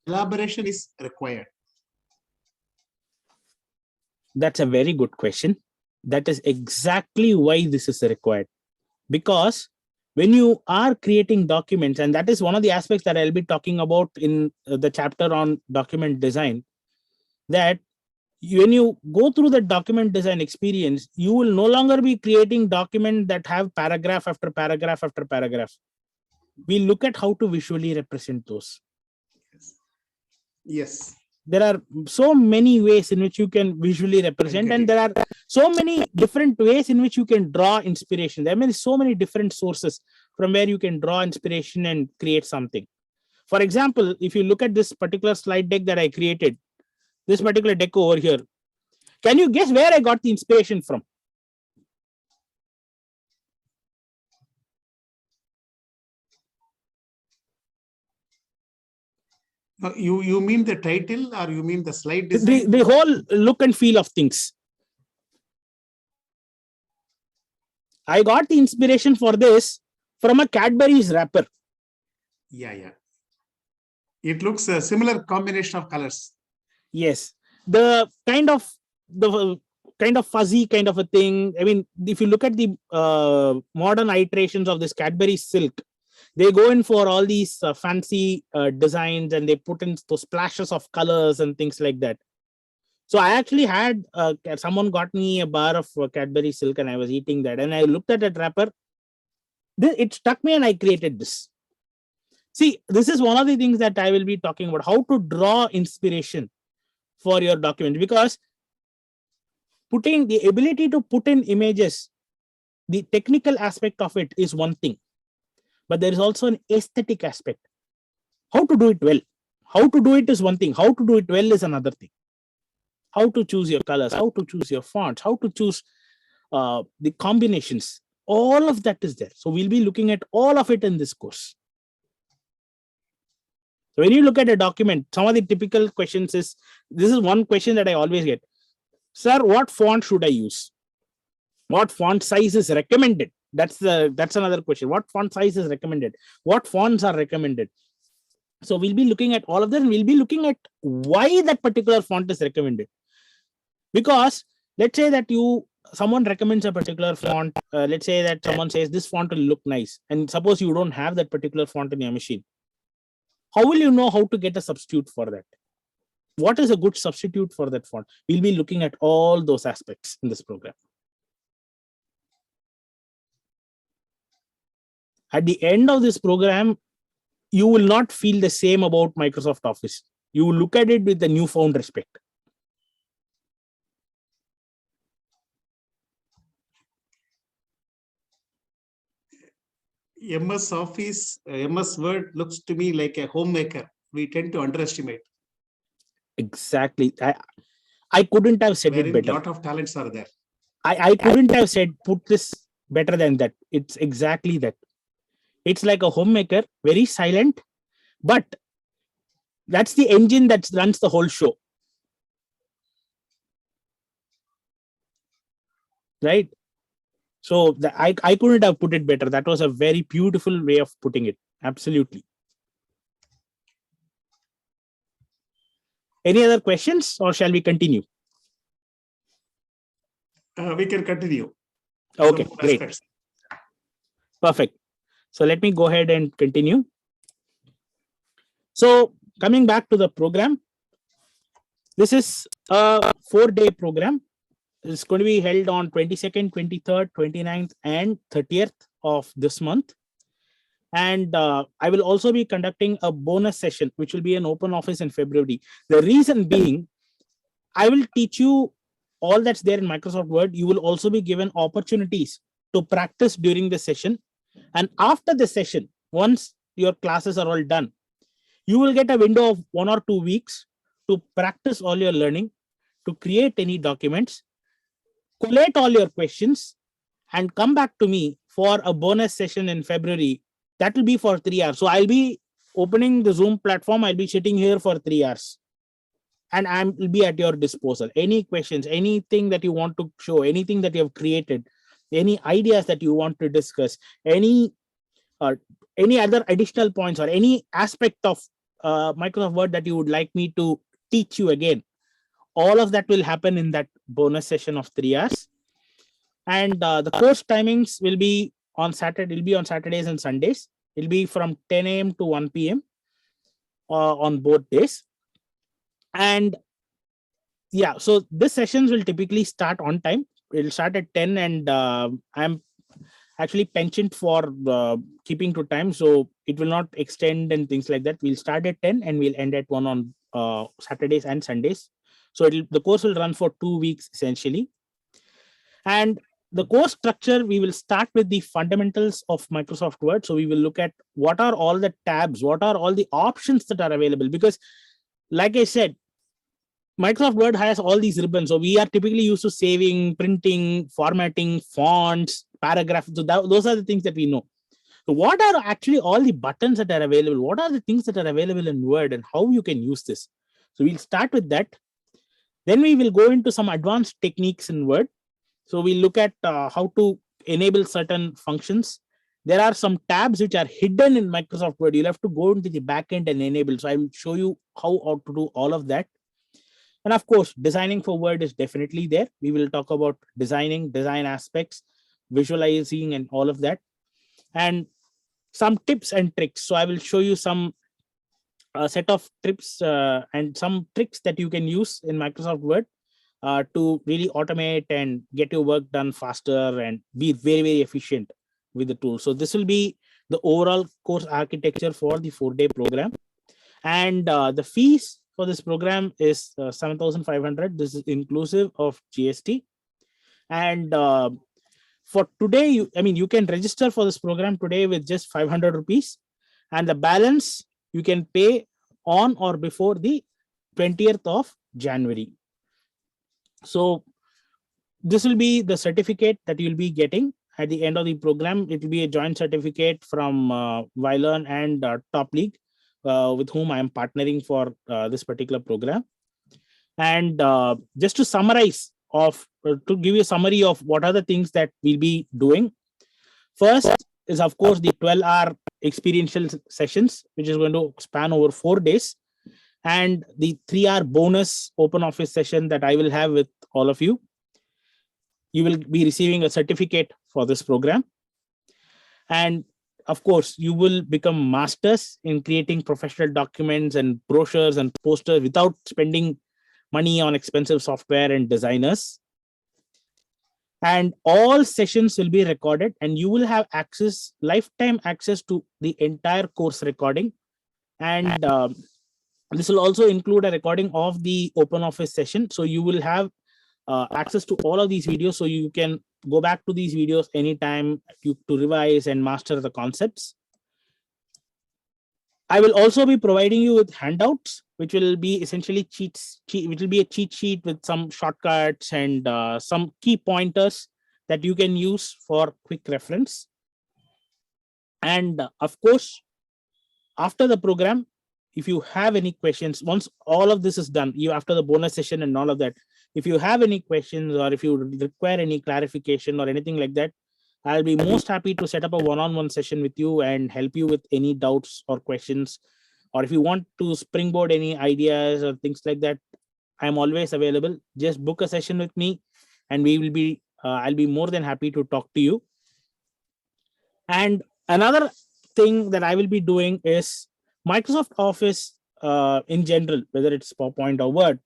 elaboration is required? That's a very good question. That is exactly why this is required. Because when you are creating documents, and that is one of the aspects that I'll be talking about in the chapter on document design, that when you go through the document design experience, you will no longer be creating documents that have paragraph after paragraph after paragraph. We look at how to visually represent those. Yes. There are so many ways in which you can visually represent, and there are so many different ways in which you can draw inspiration. There are so many different sources from where you can draw inspiration and create something. For example, if you look at this particular slide deck that I created, this particular deck over here, can you guess where I got the inspiration from? You mean the title or you mean the slide design? The whole look and feel of things. I got the inspiration for this from a Cadbury's wrapper. Yeah. It looks a similar combination of colors. Yes. The kind of fuzzy kind of a thing. I mean, if you look at the modern iterations of this Cadbury silk, they go in for all these fancy designs, and they put in those splashes of colors and things like that. So I actually had someone got me a bar of Cadbury silk, and I was eating that, and I looked at that wrapper. It struck me, and I created this. See, this is one of the things that I will be talking about, how to draw inspiration for your document, because putting the ability to put in images, the technical aspect of it is one thing, but there is also an aesthetic aspect. How to do it well. How to do it is one thing. How to do it well is another thing. How to choose your colors, how to choose your fonts, how to choose the combinations. All of that is there. So we'll be looking at all of it in this course. So when you look at a document, some of the typical questions is, this is one question that I always get. Sir, what font should I use? What font size is recommended? That's another question. What font size is recommended? What fonts are recommended? So we'll be looking at all of that, and we'll be looking at why that particular font is recommended. Because let's say that someone recommends a particular font. Let's say that someone says this font will look nice, and suppose you don't have that particular font in your machine. How will you know how to get a substitute for that? What is a good substitute for that font? We'll be looking at all those aspects in this program. At the end of this program, you will not feel the same about Microsoft Office. You will look at it with a newfound respect. MS Office, MS Word looks to me like a homemaker. We tend to underestimate. Exactly. I couldn't have said it better. A lot of talents are there. I couldn't have said put this better than that. It's exactly that. It's like a homemaker, very silent, but that's the engine that runs the whole show. Right? So I couldn't have put it better. That was a very beautiful way of putting it. Absolutely. Any other questions, or shall we continue? We can continue. Okay, Some great. aspects. Perfect. So let me go ahead and continue. So coming back to the program, this is a 4-day program. It's going to be held on 22nd, 23rd, 29th, and 30th of this month. And I will also be conducting a bonus session, which will be an open office in February. The reason being, I will teach you all that's there in Microsoft Word. You will also be given opportunities to practice during the session. And after the session, once your classes are all done, you will get a window of 1 or 2 weeks to practice all your learning, to create any documents, collate all your questions, and come back to me for a bonus session in February. That will be for 3 hours. So I'll be opening the Zoom platform. I'll be sitting here for 3 hours. And I will be at your disposal. Any questions, anything that you want to show, anything that you have created, any ideas that you want to discuss, any other additional points, or any aspect of Microsoft Word that you would like me to teach you again, all of that will happen in that bonus session of 3 hours. And the course timings will be on Saturday. It'll be on Saturdays and Sundays. It'll be from 10 a.m. to 1 p.m. On both days. And yeah, so this sessions will typically start on time. It'll start at 10, and I'm actually pensioned for keeping to time, so it will not extend and things like that. We'll start at 10 and we'll end at 1 on Saturdays and Sundays. So the course will run for 2 weeks essentially. And the course structure, we will start with the fundamentals of Microsoft Word. So we will look at what are all the tabs, what are all the options that are available, because like I said, Microsoft Word has all these ribbons. So we are typically used to saving, printing, formatting, fonts, paragraphs. So those are the things that we know. So what are actually all the buttons that are available? What are the things that are available in Word, and how you can use this? So we'll start with that. Then we will go into some advanced techniques in Word. So we'll look at how to enable certain functions. There are some tabs which are hidden in Microsoft Word. You'll have to go into the backend and enable. So I will show you how to do all of that. And of course, designing for Word is definitely there. We will talk about design aspects, visualizing, and all of that. And some tips and tricks. So I will show you some set of tips and some tricks that you can use in Microsoft Word to really automate and get your work done faster and be very, very efficient with the tool. So this will be the overall course architecture for the 4-day program. And the fees for this program is 7,500. This is inclusive of GST. And for today, you can register for this program today with just 500 rupees. And the balance you can pay on or before the 20th of January. So this will be the certificate that you'll be getting at the end of the program. It will be a joint certificate from Wylearn and Top League, with whom I am partnering for this particular program. And just to summarize to give you a summary of what are the things that we'll be doing. First is, of course, the 12-hour experiential sessions, which is going to span over 4 days, and the 3-hour bonus open office session that I will have with all of you. You will be receiving a certificate for this program. And of course, you will become masters in creating professional documents and brochures and posters without spending money on expensive software and designers. And all sessions will be recorded, and you will have lifetime access to the entire course recording. And this will also include a recording of the open office session. So you will have access to all of these videos, so you can go back to these videos anytime to revise and master the concepts. I will also be providing you with handouts, which will be essentially which will be a cheat sheet with some shortcuts and some key pointers that you can use for quick reference. And of course, after the program, if you have any questions, once all of this is done, you after the bonus session and all of that, if you have any questions or if you require any clarification or anything like that, I'll be most happy to set up a one-on-one session with you and help you with any doubts or questions. Or if you want to springboard any ideas or things like that, I'm always available. Just book a session with me and we will be, I'll be more than happy to talk to you. And another thing that I will be doing is Microsoft Office in general, whether it's PowerPoint or Word,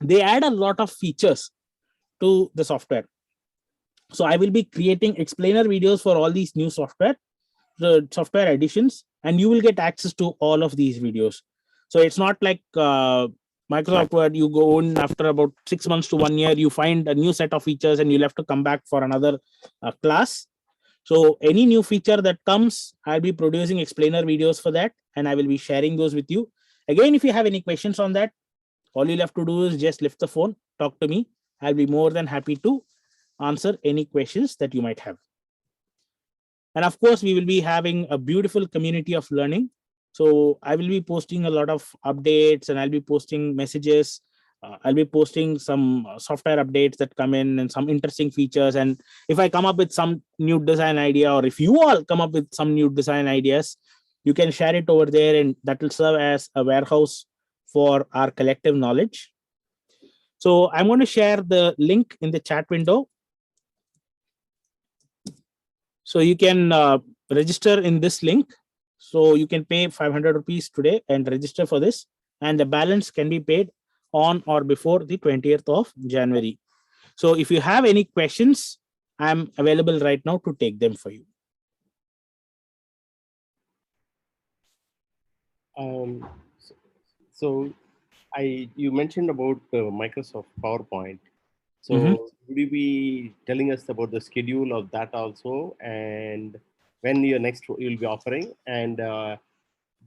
they add a lot of features to the software. So I will be creating explainer videos for all these new software, the software additions, and you will get access to all of these videos. So it's not like Microsoft Word, you go in after about 6 months to 1 year, you find a new set of features and you'll have to come back for another class. So any new feature that comes, I'll be producing explainer videos for that, and I will be sharing those with you. Again, if you have any questions on that, all you'll have to do is just lift the phone, talk to me. I'll be more than happy to answer any questions that you might have. And of course, we will be having a beautiful community of learning. So I will be posting a lot of updates and I'll be posting messages. I'll be posting some software updates that come in and some interesting features. And if I come up with some new design idea, or if you all come up with some new design ideas, you can share it over there, and that will serve as a warehouse for our collective knowledge. So I'm going to share the link in the chat window. So you can register in this link. So you can pay 500 rupees today and register for this. And the balance can be paid on or before the 20th of January. So if you have any questions, I'm available right now to take them for you. So you mentioned about Microsoft PowerPoint. So would you be telling us about the schedule of that also, and when you'll be offering? And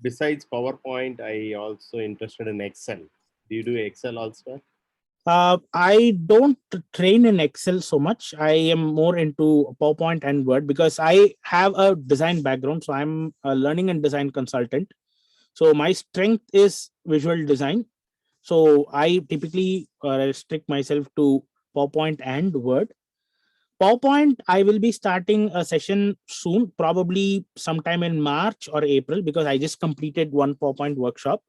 besides PowerPoint, I also interested in Excel. Do you do Excel also? I don't train in Excel so much. I am more into PowerPoint and Word because I have a design background. So I'm a learning and design consultant. So my strength is visual design. So I typically restrict myself to PowerPoint and Word. PowerPoint, I will be starting a session soon, probably sometime in March or April, because I just completed one PowerPoint workshop.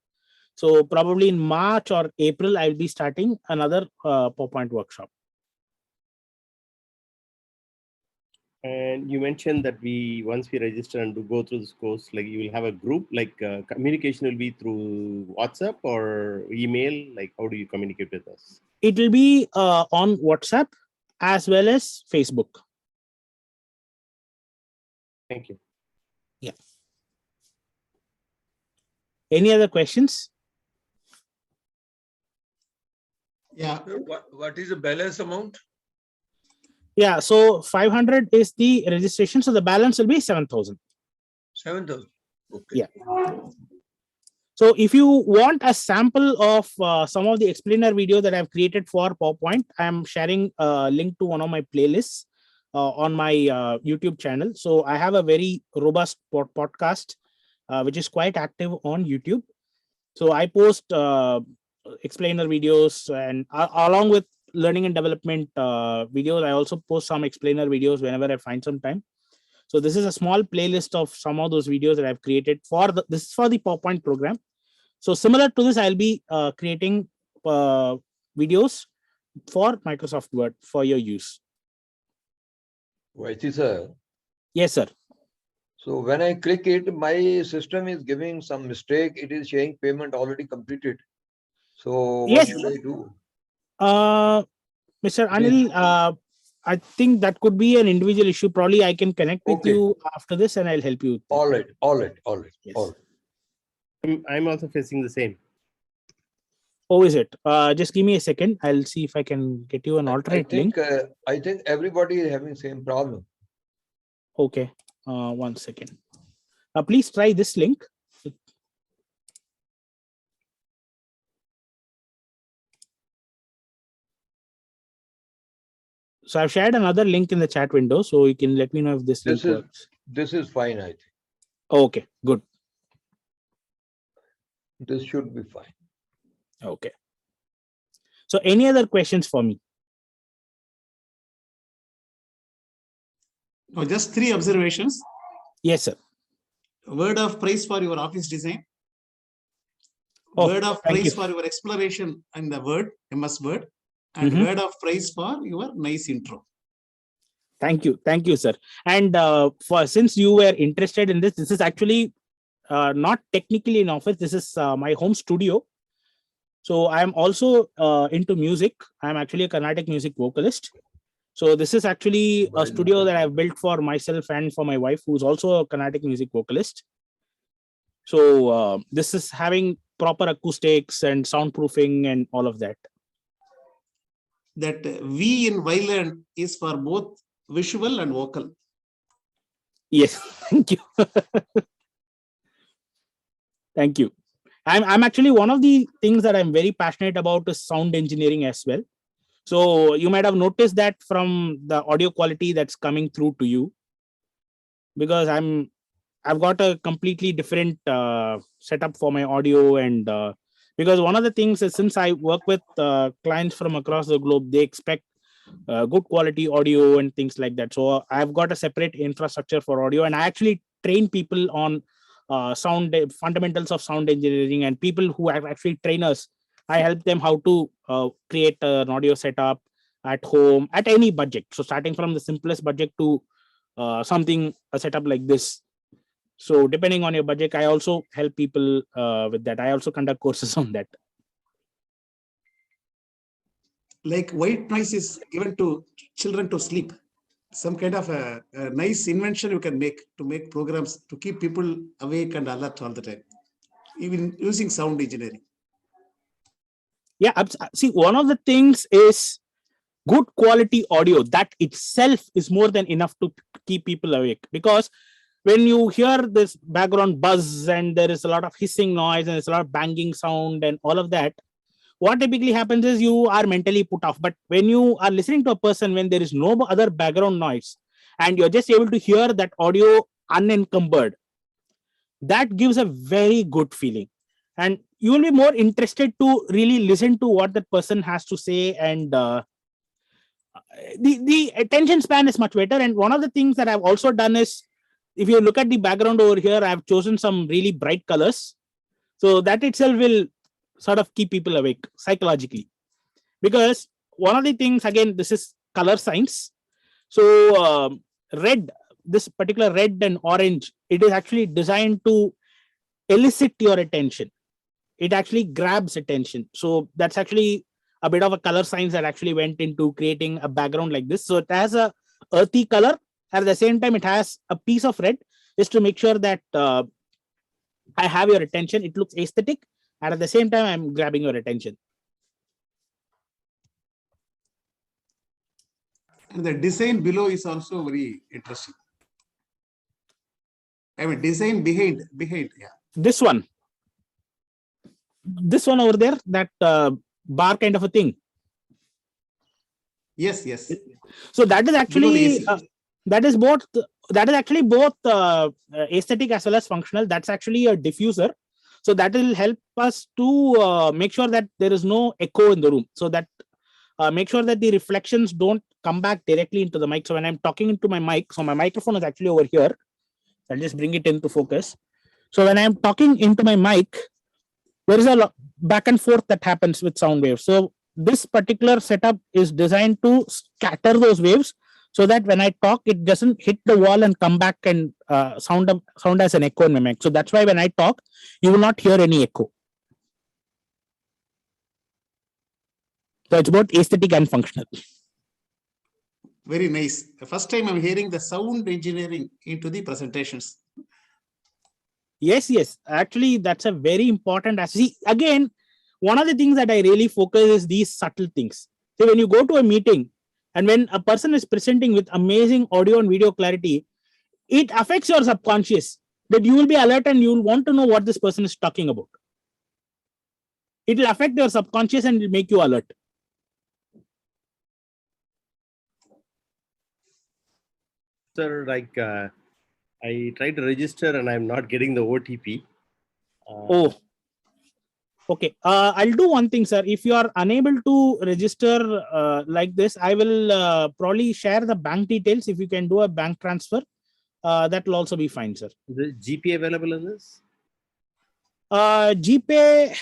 So probably in March or April, I'll be starting another PowerPoint workshop. And you mentioned that once we register and go through this course, like you will have a group, like communication will be through WhatsApp or email. Like how do you communicate with us? It will be on WhatsApp as well as Facebook. Thank you. Yeah. Any other questions? Yeah. What is the balance amount? Yeah, so 500 is the registration. So the balance will be 7,000. 7,000. Okay. Yeah. So if you want a sample of some of the explainer video that I've created for PowerPoint, I'm sharing a link to one of my playlists on my YouTube channel. So I have a very robust podcast, which is quite active on YouTube. So I post explainer videos, and along with learning and development videos, I also post some explainer videos whenever I find some time. So this is a small playlist of some of those videos that I've created for this is for the PowerPoint program. So similar to this, I'll be creating videos for Microsoft Word for your use. Vaiti sir. Yes, sir. So when I click it, my system is giving some mistake. It is showing payment already completed. So Yes. what should I do? Mr. Anil, I think that could be an individual issue. Probably I can connect with you after this and I'll help you. All right. Yes. All right. I'm also facing the same. Oh, is it? Just give me a second. I'll see if I can get you an alternate link. I think everybody is having same problem. Okay. 1 second. Please try this link. So I've shared another link in the chat window, so you can let me know if this link works. This is fine, I think. Okay, good. This should be fine. Okay. So any other questions for me? No, just 3 observations. Yes, sir. Word of praise for your office design. Oh, Word of thank praise you. for your exploration in the Word, MS Word. And Mhm. word of praise for your nice intro. Thank you, sir. And since you were interested in this is actually not technically an office. This is my home studio. So I'm also into music. I'm actually a Carnatic music vocalist. So this is actually a studio that I've built for myself and for my wife, who's also a Carnatic music vocalist. So this is having proper acoustics and soundproofing and all of that. That V in Violin is for both visual and vocal. Yes, thank you. Thank you. I'm actually, one of the things that I'm very passionate about is sound engineering as well. So you might have noticed that from the audio quality that's coming through to you, because I've got a completely different setup for my audio. And because one of the things is, since I work with clients from across the globe, they expect good quality audio and things like that. So I've got a separate infrastructure for audio, and I actually train people on sound fundamentals of sound engineering, and people who are actually trainers, I help them how to create an audio setup at home at any budget. So starting from the simplest budget to a setup like this. So depending on your budget, I also help people with that. I also conduct courses on that. Like white noise is given to children to sleep. Some kind of a nice invention you can make to make programs to keep people awake and alert all the time, even using sound engineering. Yeah, see, one of the things is good quality audio. That itself is more than enough to keep people awake, because when you hear this background buzz and there is a lot of hissing noise and there's a lot of banging sound and all of that, what typically happens is you are mentally put off. But when you are listening to a person, when there is no other background noise and you're just able to hear that audio unencumbered, that gives a very good feeling, and you will be more interested to really listen to what that person has to say. And the attention span is much better. And one of the things that I've also done is, if you look at the background over here, I've chosen some really bright colors, so that itself will sort of keep people awake psychologically. Because one of the things, again, this is color science. So red, this particular red and orange, it is actually designed to elicit your attention. It actually grabs attention. So that's actually a bit of a color science that actually went into creating a background like this. So it has a earthy color, at the same time it has a piece of red, just to make sure that I have your attention. It looks aesthetic, and at the same time I'm grabbing your attention. And the design below is also very interesting. I mean, design behind, yeah. This one over there, that bar kind of a thing. Yes, yes. So that is Below the actually AC. that is actually both aesthetic as well as functional. That's actually a diffuser. So that will help us to make sure that there is no echo in the room, so that make sure that the reflections don't come back directly into the mic. So when I'm talking into my mic, so my microphone is actually over here. I'll just bring it into focus. So when I'm talking into my mic, there is a back and forth that happens with sound waves. So this particular setup is designed to scatter those waves, so that when I talk, it doesn't hit the wall and come back and sound as an echo in my mic. So that's why when I talk, you will not hear any echo. So it's both aesthetic and functional. Very nice. The first time I'm hearing the sound engineering into the presentations. Yes. Actually, that's a very important. See, again, one of the things that I really focus is these subtle things. So when you go to a meeting and when a person is presenting with amazing audio and video clarity, it affects your subconscious, that you will be alert and you will want to know what this person is talking about. It will affect your subconscious and it will make you alert. Sir, like I tried to register and I'm not getting the OTP. Oh, Okay, I'll do one thing, sir. If you are unable to register like this, I will probably share the bank details. If you can do a bank transfer, that will also be fine, sir. Is the GP available in this? GPay,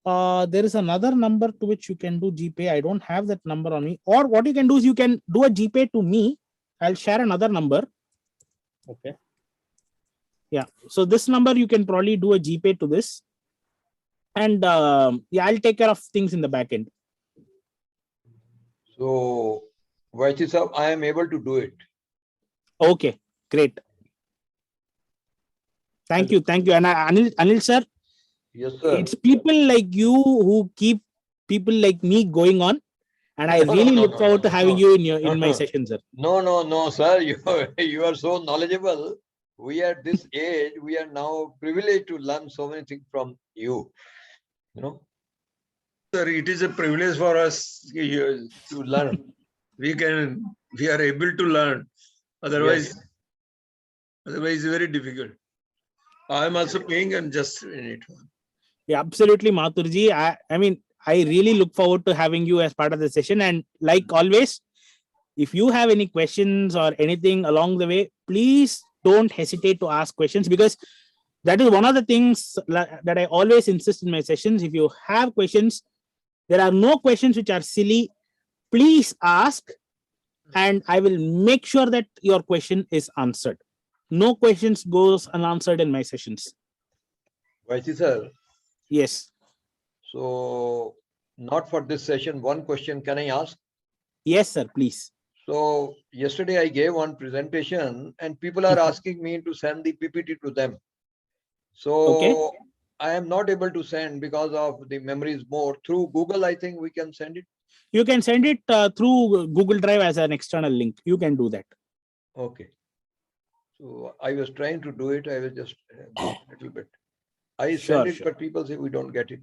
there is another number to which you can do GPay. I don't have that number on me. Or what you can do is you can do a GPay to me. I'll share another number. Okay. Yeah. So this number you can probably do a GPay to this. And yeah, I'll take care of things in the back end. So, Vaiti sir, I am able to do it. Okay, great. Thank you. Thank you. And Anil sir, Yes, sir. it's people like you who keep people like me going on. And I really look forward to having you in my session, sir. No, sir. You are so knowledgeable. We at this age, we are now privileged to learn so many things from you. You know, Sir, it is a privilege for us to learn. we are able to learn. Otherwise, Yes. otherwise it's very difficult. I am also paying and just in it. Yeah, absolutely, Mathurji. I mean, I really look forward to having you as part of the session. And like always, if you have any questions or anything along the way, please don't hesitate to ask questions, because that is one of the things that I always insist in my sessions. If you have questions, there are no questions which are silly. Please ask, and I will make sure that your question is answered. No questions goes unanswered in my sessions. Vaiti sir. Yes. So, not for this session, one question can I ask? Yes, sir, please. So, yesterday I gave one presentation and people are asking me to send the PPT to them. So, Okay. I am not able to send because of the memory is more. Through Google, I think we can send it. You can send it through Google Drive as an external link. You can do that. Okay. So, I was trying to do it. I was just a little bit. I send it, but people say we don't get it.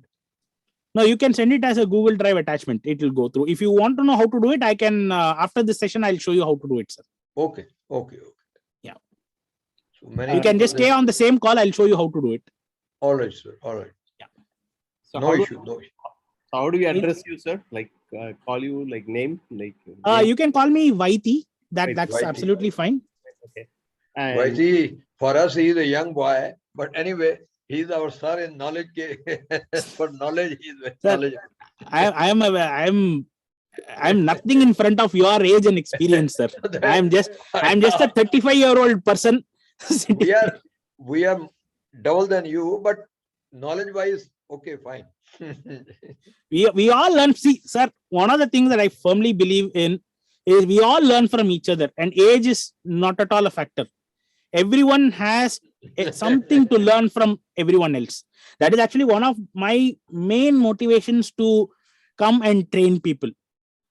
No, you can send it as a Google Drive attachment. It will go through. If you want to know how to do it, I can, after this session, I'll show you how to do it, sir. Okay. Yeah. So many You can just stay on the same call. I'll show you how to do it. All right, sir. All right. Yeah. So No issue. No issue. How do we address you, sir? Like call you like name? Like you can call me Vaiti. That's Vaiti. absolutely fine. Okay. Vaiti, for us, he is a young boy, but anyway, he is our sir in knowledge. For knowledge, he is very knowledgeable. I'm nothing in front of your age and experience, sir. I'm just a 35-year-old person. we are double than you, but knowledge wise, okay, fine. we all learn. See, sir, one of the things that I firmly believe in is we all learn from each other, and age is not at all a factor. Everyone has something to learn from everyone else. That is actually one of my main motivations to come and train people,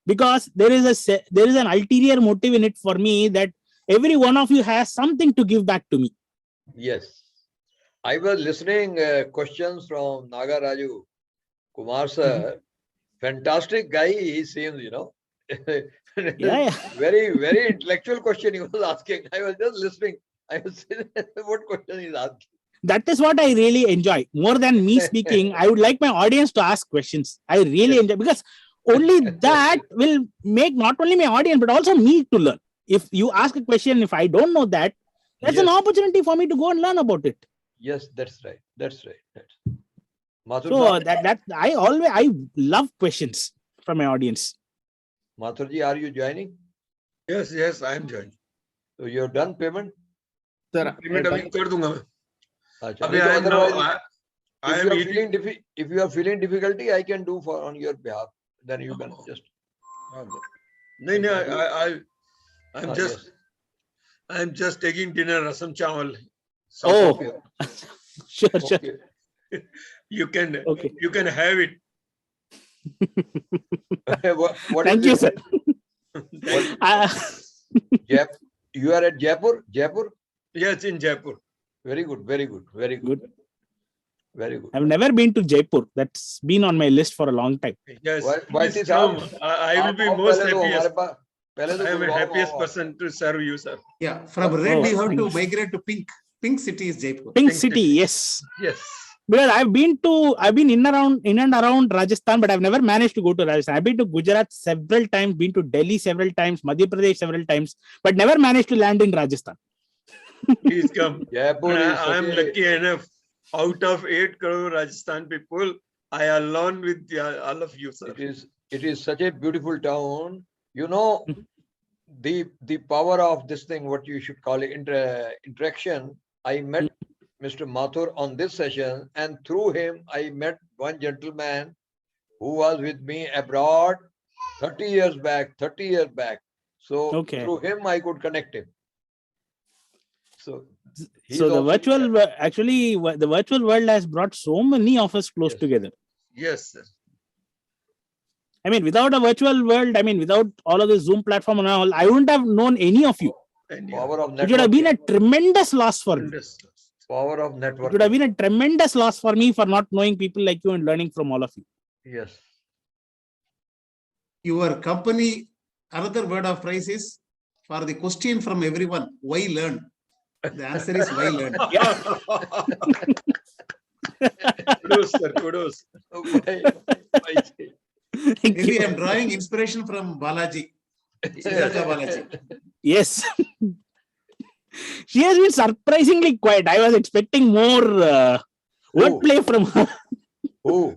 because there is an ulterior motive in it for me, that every one of you has something to give back to me. Yes. I was listening questions from Naga Raju Kumar sir. Fantastic guy he seems, Yeah. Very, very intellectual question he was asking. I was just listening. I was saying, what question he's asking. That is what I really enjoy. More than me speaking, I would like my audience to ask questions. I really enjoy, because only that will make not only my audience, but also me to learn. If you ask a question, if I don't know that, that's an opportunity for me to go and learn about it. Yes, that's right. So I love questions from my audience. Mathurji, are you joining? Yes, I am joining. So you have done payment? Sir, Payment abhi kar dunga main. If you are feeling difficulty, I can do on your behalf. Then you can just. No, I'm just taking dinner, rasam chawal. Sure. You can have it. Thank you, sir. You are at Jaipur? Yes, in Jaipur. Very good. I've never been to Jaipur. That's been on my list for a long time. Yes. Please come. I will be most happiest. I am a happiest person to serve you, sir. Yeah, from red you have to migrate to pink. Pink city is Jaipur. Pink city, yes. Yes. Because I've been in and around Rajasthan, but I've never managed to go to Rajasthan. I've been to Gujarat several times, been to Delhi several times, Madhya Pradesh several times, but never managed to land in Rajasthan. Please come. Jaipur is I am such a- lucky enough. Out of 8 crore Rajasthan people, I alone with all of you, sir. It is such a beautiful town. You know, the power of this thing, what you should call it, interaction. I met Mr. Mathur on this session, and through him, I met one gentleman who was with me abroad 30 years back. So Okay. through him, I could connect him. So, he's So the also virtual, there. actually, the virtual world has brought so many of us close Yes. together. Yes, sir. I mean, without a virtual world, I mean, without all of the Zoom platform and all, I wouldn't have known any of you. And Power of It would have been networking. a tremendous loss for me. Power of It would have networking. been a tremendous loss for me for not knowing people like you and learning from all of you. Yes. Your company, another word of praise is for the question from everyone, why learn? The answer is why learn. Kudos, sir. Kudos. Thank Maybe you. I'm drawing inspiration from Balaji. Sujata Balaji. Yes. She has been surprisingly quiet. I was expecting more wordplay from her. Who?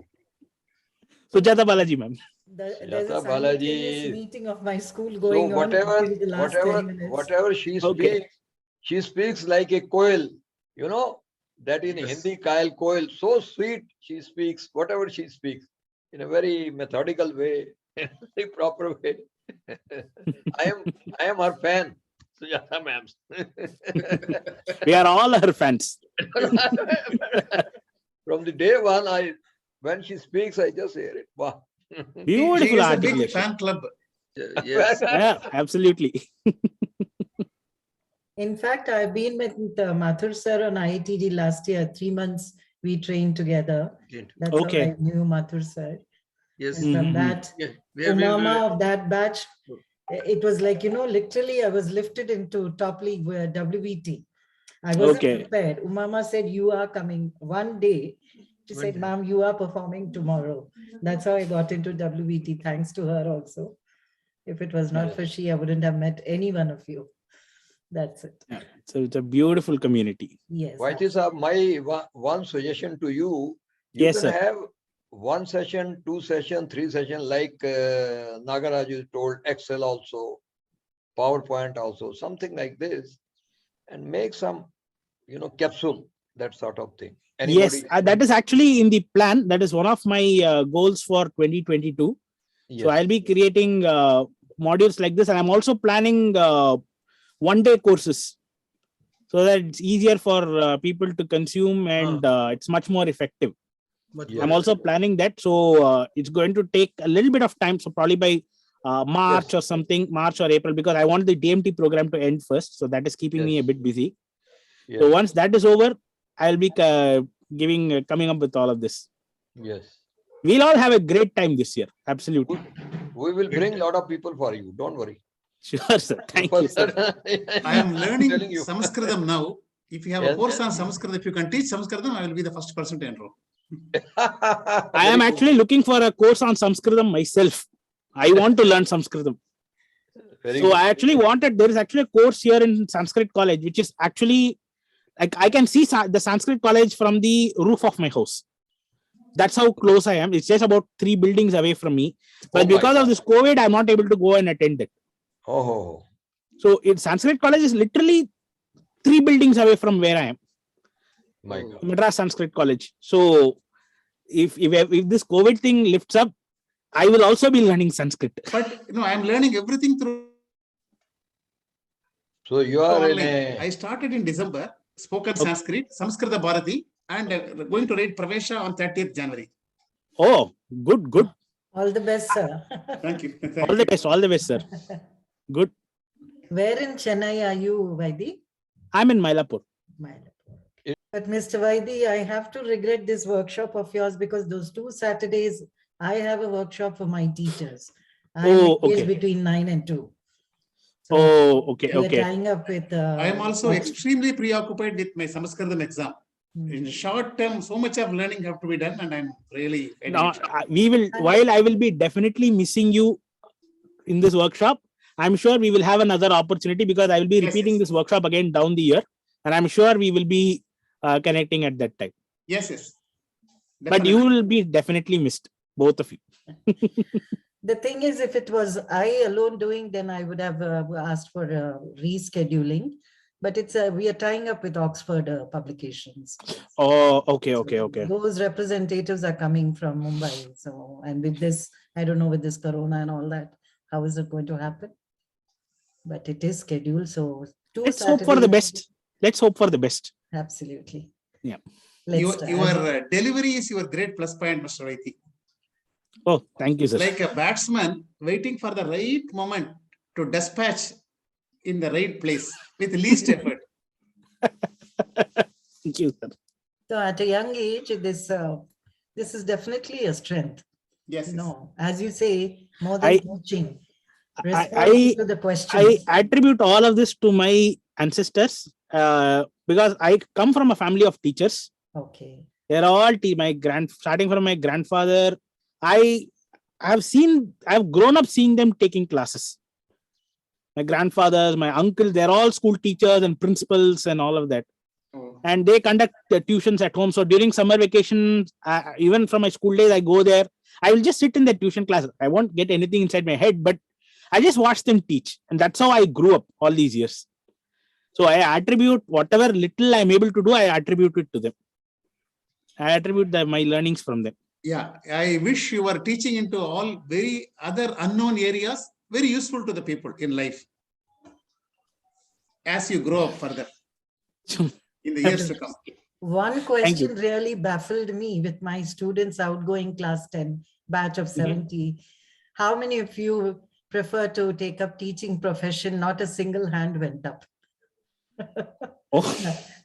Sujata Balaji, ma'am. There's a Sujata simultaneous Balaji. meeting of my school So going on till the last 10 minutes. whatever she Okay. speaks like a koel. You know, that in Yes. Hindi, Kyle koel, so sweet she speaks, whatever she speaks, in a very methodical way, in a very proper way. I am her fan, Sujata ma'am. We are all her fans. From the day one, when she speaks, I just hear it. Wow. She Beautiful is a big articulation. fan club. Yes. Yeah, absolutely. In fact, I've been with Mathur sir on IITD last year. 3 months we trained together. That's Okay. how I knew Mathur sir. Yes. And from Mhm. that, Yeah. We have been Umama of that batch, it was like, literally I was lifted into top league WBT. I wasn't Okay. prepared. Umama said, you are coming one day. She One said, day. ma'am, you are performing tomorrow. That's how I got into WBT, thanks to her also. If it was not for she, I wouldn't have met any one of you. That's it. Yeah. So it's a beautiful community. Yes. White is my one suggestion to you. You Yes, can sir. have 1 session, 2 session, 3 session, like Nagaraju told, Excel also, PowerPoint also, something like this, and make some, capsule, that sort of thing. Yes, that is actually in the plan. That is one of my goals for 2022. So I'll be creating modules like this, and I'm also planning one-day courses so that it's easier for people to consume and it's much more effective. I'm also planning that. So it's going to take a little bit of time. So probably by March or something, March or April, because I want the DMT program to end first. So that is keeping me a bit busy. So once that is over, I'll be coming up with all of this. Yes. We'll all have a great time this year. Absolutely. We will bring a lot of people for you. Don't worry. Sure, sir. Thank you, sir. I am learning telling you. Sanskritam now. If you have a course on Sanskritam, if you can teach Sanskritam, I will be the first person to enroll. I am actually looking for a course on Sanskritam myself. I want to learn Sanskritam. So I actually there is actually a course here in Sanskrit college, which is actually, like, I can see the Sanskrit college from the roof of my house. That's how close I am. It's just about 3 buildings away from me. But because of this COVID, I'm not able to go and attend it. Oh. So Sanskrit college is literally 3 buildings away from where I am. My God. Madras Sanskrit College. So if this COVID thing lifts up, I will also be learning Sanskrit. But I'm learning everything through. So you are online. I started in December, spoken Sanskrit, Samskrita Bharati, and going to read Pravesha on 30th January. Oh, good. All the best, sir. Thank you. All the best, sir. Good. Where in Chennai are you, Vaidi? I'm in Mylapore. But Mr. Vaidi, I have to regret this workshop of yours because those 2 Saturdays, I have a workshop for my teachers. I'm engaged between 9 and 2. So okay. we're tying up with. I am also extremely preoccupied with my Sanskritam exam. In short term, so much of learning have to be done, and I'm really Now, while I will be definitely missing you in this workshop, I'm sure we will have another opportunity because I will be repeating this workshop again down the year, and I'm sure we will be connecting at that time. Yes, yes. But you will be definitely missed, both of you. The thing is, if it was I alone doing, then I would have asked for rescheduling. But it's we are tying up with Oxford publications. Oh, okay. Those representatives are coming from Mumbai. So, and with this, I don't know, with this corona and all that, how is it going to happen? But it is scheduled. So let's hope for the best. Let's hope for the best. Absolutely. Yeah. Your delivery is your great plus point, Mr. Vaidhi. Oh, thank you, sir. Like a batsman waiting for the right moment to dispatch in the right place with least effort. Thank you, sir. So at a young age, this is definitely a strength. Yes. No, as you say, more than teaching. I attribute all of this to my ancestors because I come from a family of teachers. Okay. They're all starting from my grandfather. I've grown up seeing them taking classes. My grandfathers, my uncles, they're all school teachers and principals and all of that. Oh. And they conduct tuitions at home. So during summer vacation, even from my school days, I go there. I will just sit in the tuition class. I won't get anything inside my head, but I just watch them teach. And that's how I grew up all these years. So I attribute whatever little I'm able to do, I attribute it to them. I attribute my learnings from them. Yeah, I wish you were teaching into all very other unknown areas, very useful to the people in life as you grow up further in the years to come. One question really baffled me with my students outgoing class 10 batch of 70. How many of you prefer to take up teaching profession? Not a single hand went up.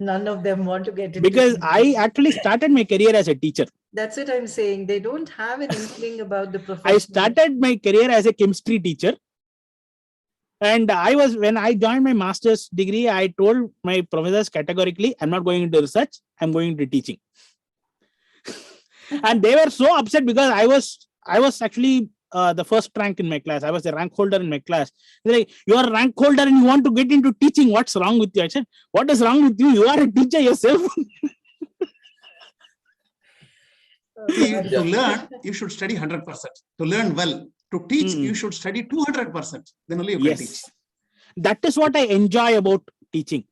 None of them want to get into because I actually started my career as a teacher. That's what I'm saying. They don't have an inkling about the profession. I started my career as a chemistry teacher. And when I joined my master's degree, I told my professors categorically, I'm not going into research, I'm going into teaching. And they were so upset because I was actually the first rank in my class. I was the rank holder in my class. They're like, you are a rank holder and you want to get into teaching. What's wrong with you? I said, what is wrong with you? You are a teacher yourself. See, to learn, you should study 100%. To learn well, to teach, you should study 200%. Then only you can teach. That is what I enjoy about teaching.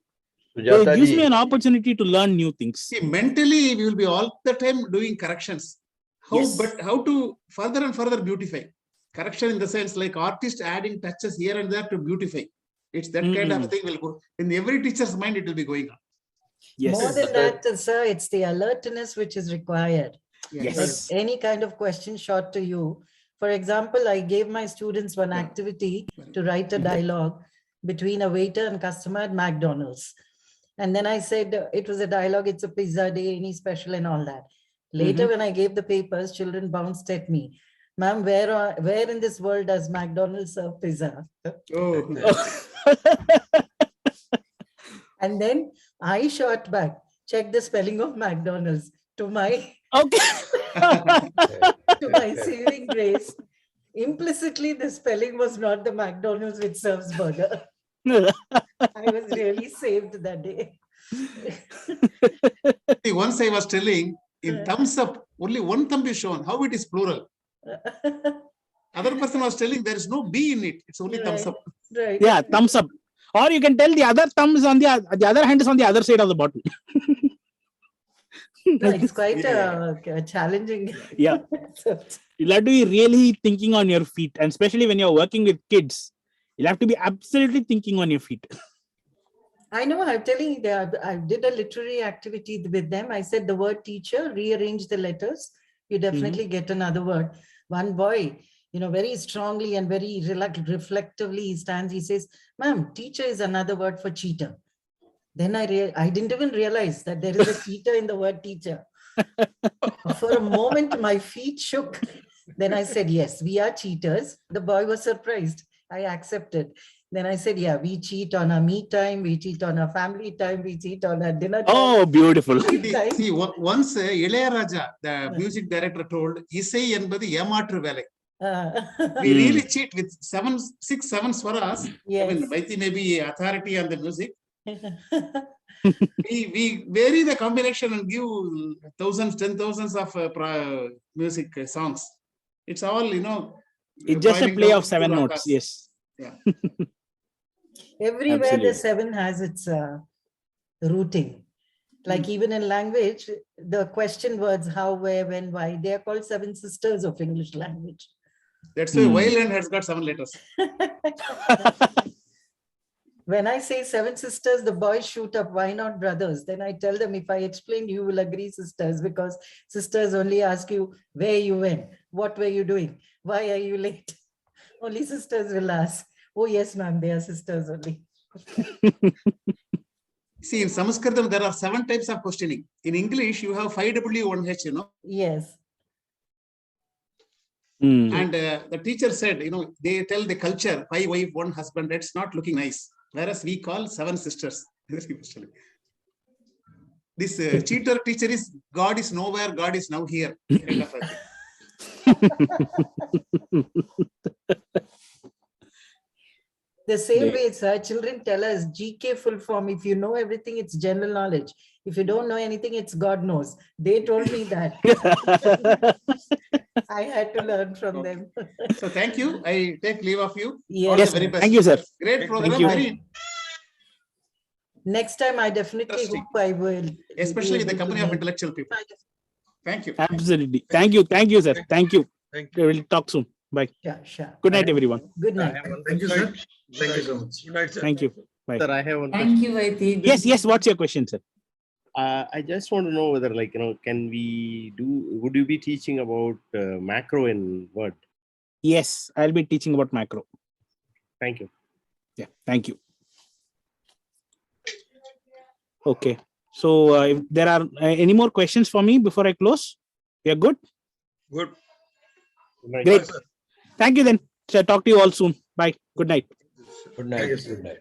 It gives me an opportunity to learn new things. See, mentally, we will be all the time doing corrections. But how to further and further beautify? Correction in the sense like artist adding touches here and there to beautify. It's that kind of thing will go. In every teacher's mind, it will be going on. Yes. More than that, sir, it's the alertness which is required. Yes. Like any kind of question shot to you. For example, I gave my students one activity to write a dialogue between a waiter and customer at McDonald's. And then I said, it was a dialogue, it's a pizza day, any special and all that. Later, when I gave the papers, children bounced at me. Ma'am, where in this world does McDonald's serve pizza? Oh. And then I shot back, check the spelling of McDonald's to my to my saving grace. Implicitly, the spelling was not the McDonald's which serves burger. I was really saved that day. See, once I was telling, in thumbs up, only one thumb is shown. How it is plural? Other person was telling there is no B in it. It's only thumbs up. Right. Yeah, thumbs up. Or you can tell the other thumb is on the other hand is on the other side of the bottle. No, it's quite challenging. Yeah. You'll have to be really thinking on your feet. And especially when you're working with kids, you'll have to be absolutely thinking on your feet. I know, I'm telling you, I did a literary activity with them. I said the word teacher, rearrange the letters. You definitely get another word. One boy, very strongly and very reflectively, he stands, he says, ma'am, teacher is another word for cheater. Then I didn't even realize that there is a cheater in the word teacher. For a moment, my feet shook. Then I said, yes, we are cheaters. The boy was surprised. I accepted. Then I said, yeah, we cheat on our me time, we cheat on our family time, we cheat on our dinner time. Oh, beautiful. See, once Ilayaraja, the music director, told, "Isai என்பது ஏமாற்று வேலை." We really cheat with 6, 7 swaras. Yes. I mean, Vaiti may be authority on the music. we vary the combination and give thousands, 10,000s of music songs. It's all, It's just a boiling play down of to 7 ragas. notes. Yes. Yeah. Everywhere Absolutely. the 7 has its routing. Like even in language, the question words, how, where, when, why, they are called 7 sisters of English language. That's why violin has got 7 letters. When I say 7 sisters, the boys shoot up, why not brothers? Then I tell them, if I explain, you will agree, sisters, because sisters only ask you where you went, what were you doing, why are you late? Only sisters will ask. Oh yes, ma'am, they are sisters only. See, in Sanskritam, there are 7 types of questioning. In English, you have 5W, 1H, Yes. And the teacher said, they tell the culture, 5 wife, 1 husband, that's not looking nice. Whereas we call 7 sisters. This cheater teacher is, God is nowhere, God is now here. Kind of a thing. The same way, sir, children tell us GK full form. If you know everything, it's general knowledge. If you don't know anything, it's God knows. They told me that. I had to learn from them. So thank you. I take leave of you. Yes. All the very best. Thank you, sir. Great program. Thank you. Very Next time, I definitely interesting. hope I will. Especially be with the able to company of make- intellectual people. Thank you. Absolutely. Thank you. Thank you, sir. Thank you. Thank you. We'll talk soon. Bye. Yeah, sure. Good night, everyone. Good night. Thank you, sir. Thank you so much. Good night, sir. Thank you. Bye. Sir, I have one Thank question. you, Vaiti. Yes, yes. What's your question, sir? I just want to know whether, can we would you be teaching about macro in Word? Yes, I'll be teaching about macro. Thank you. Yeah, thank you. Okay. So if there are any more questions for me before I close, we are good? Good. Good night. Great. Bye, sir. Thank you then. So talk to you all soon. Bye. Good night. Good night. Good night.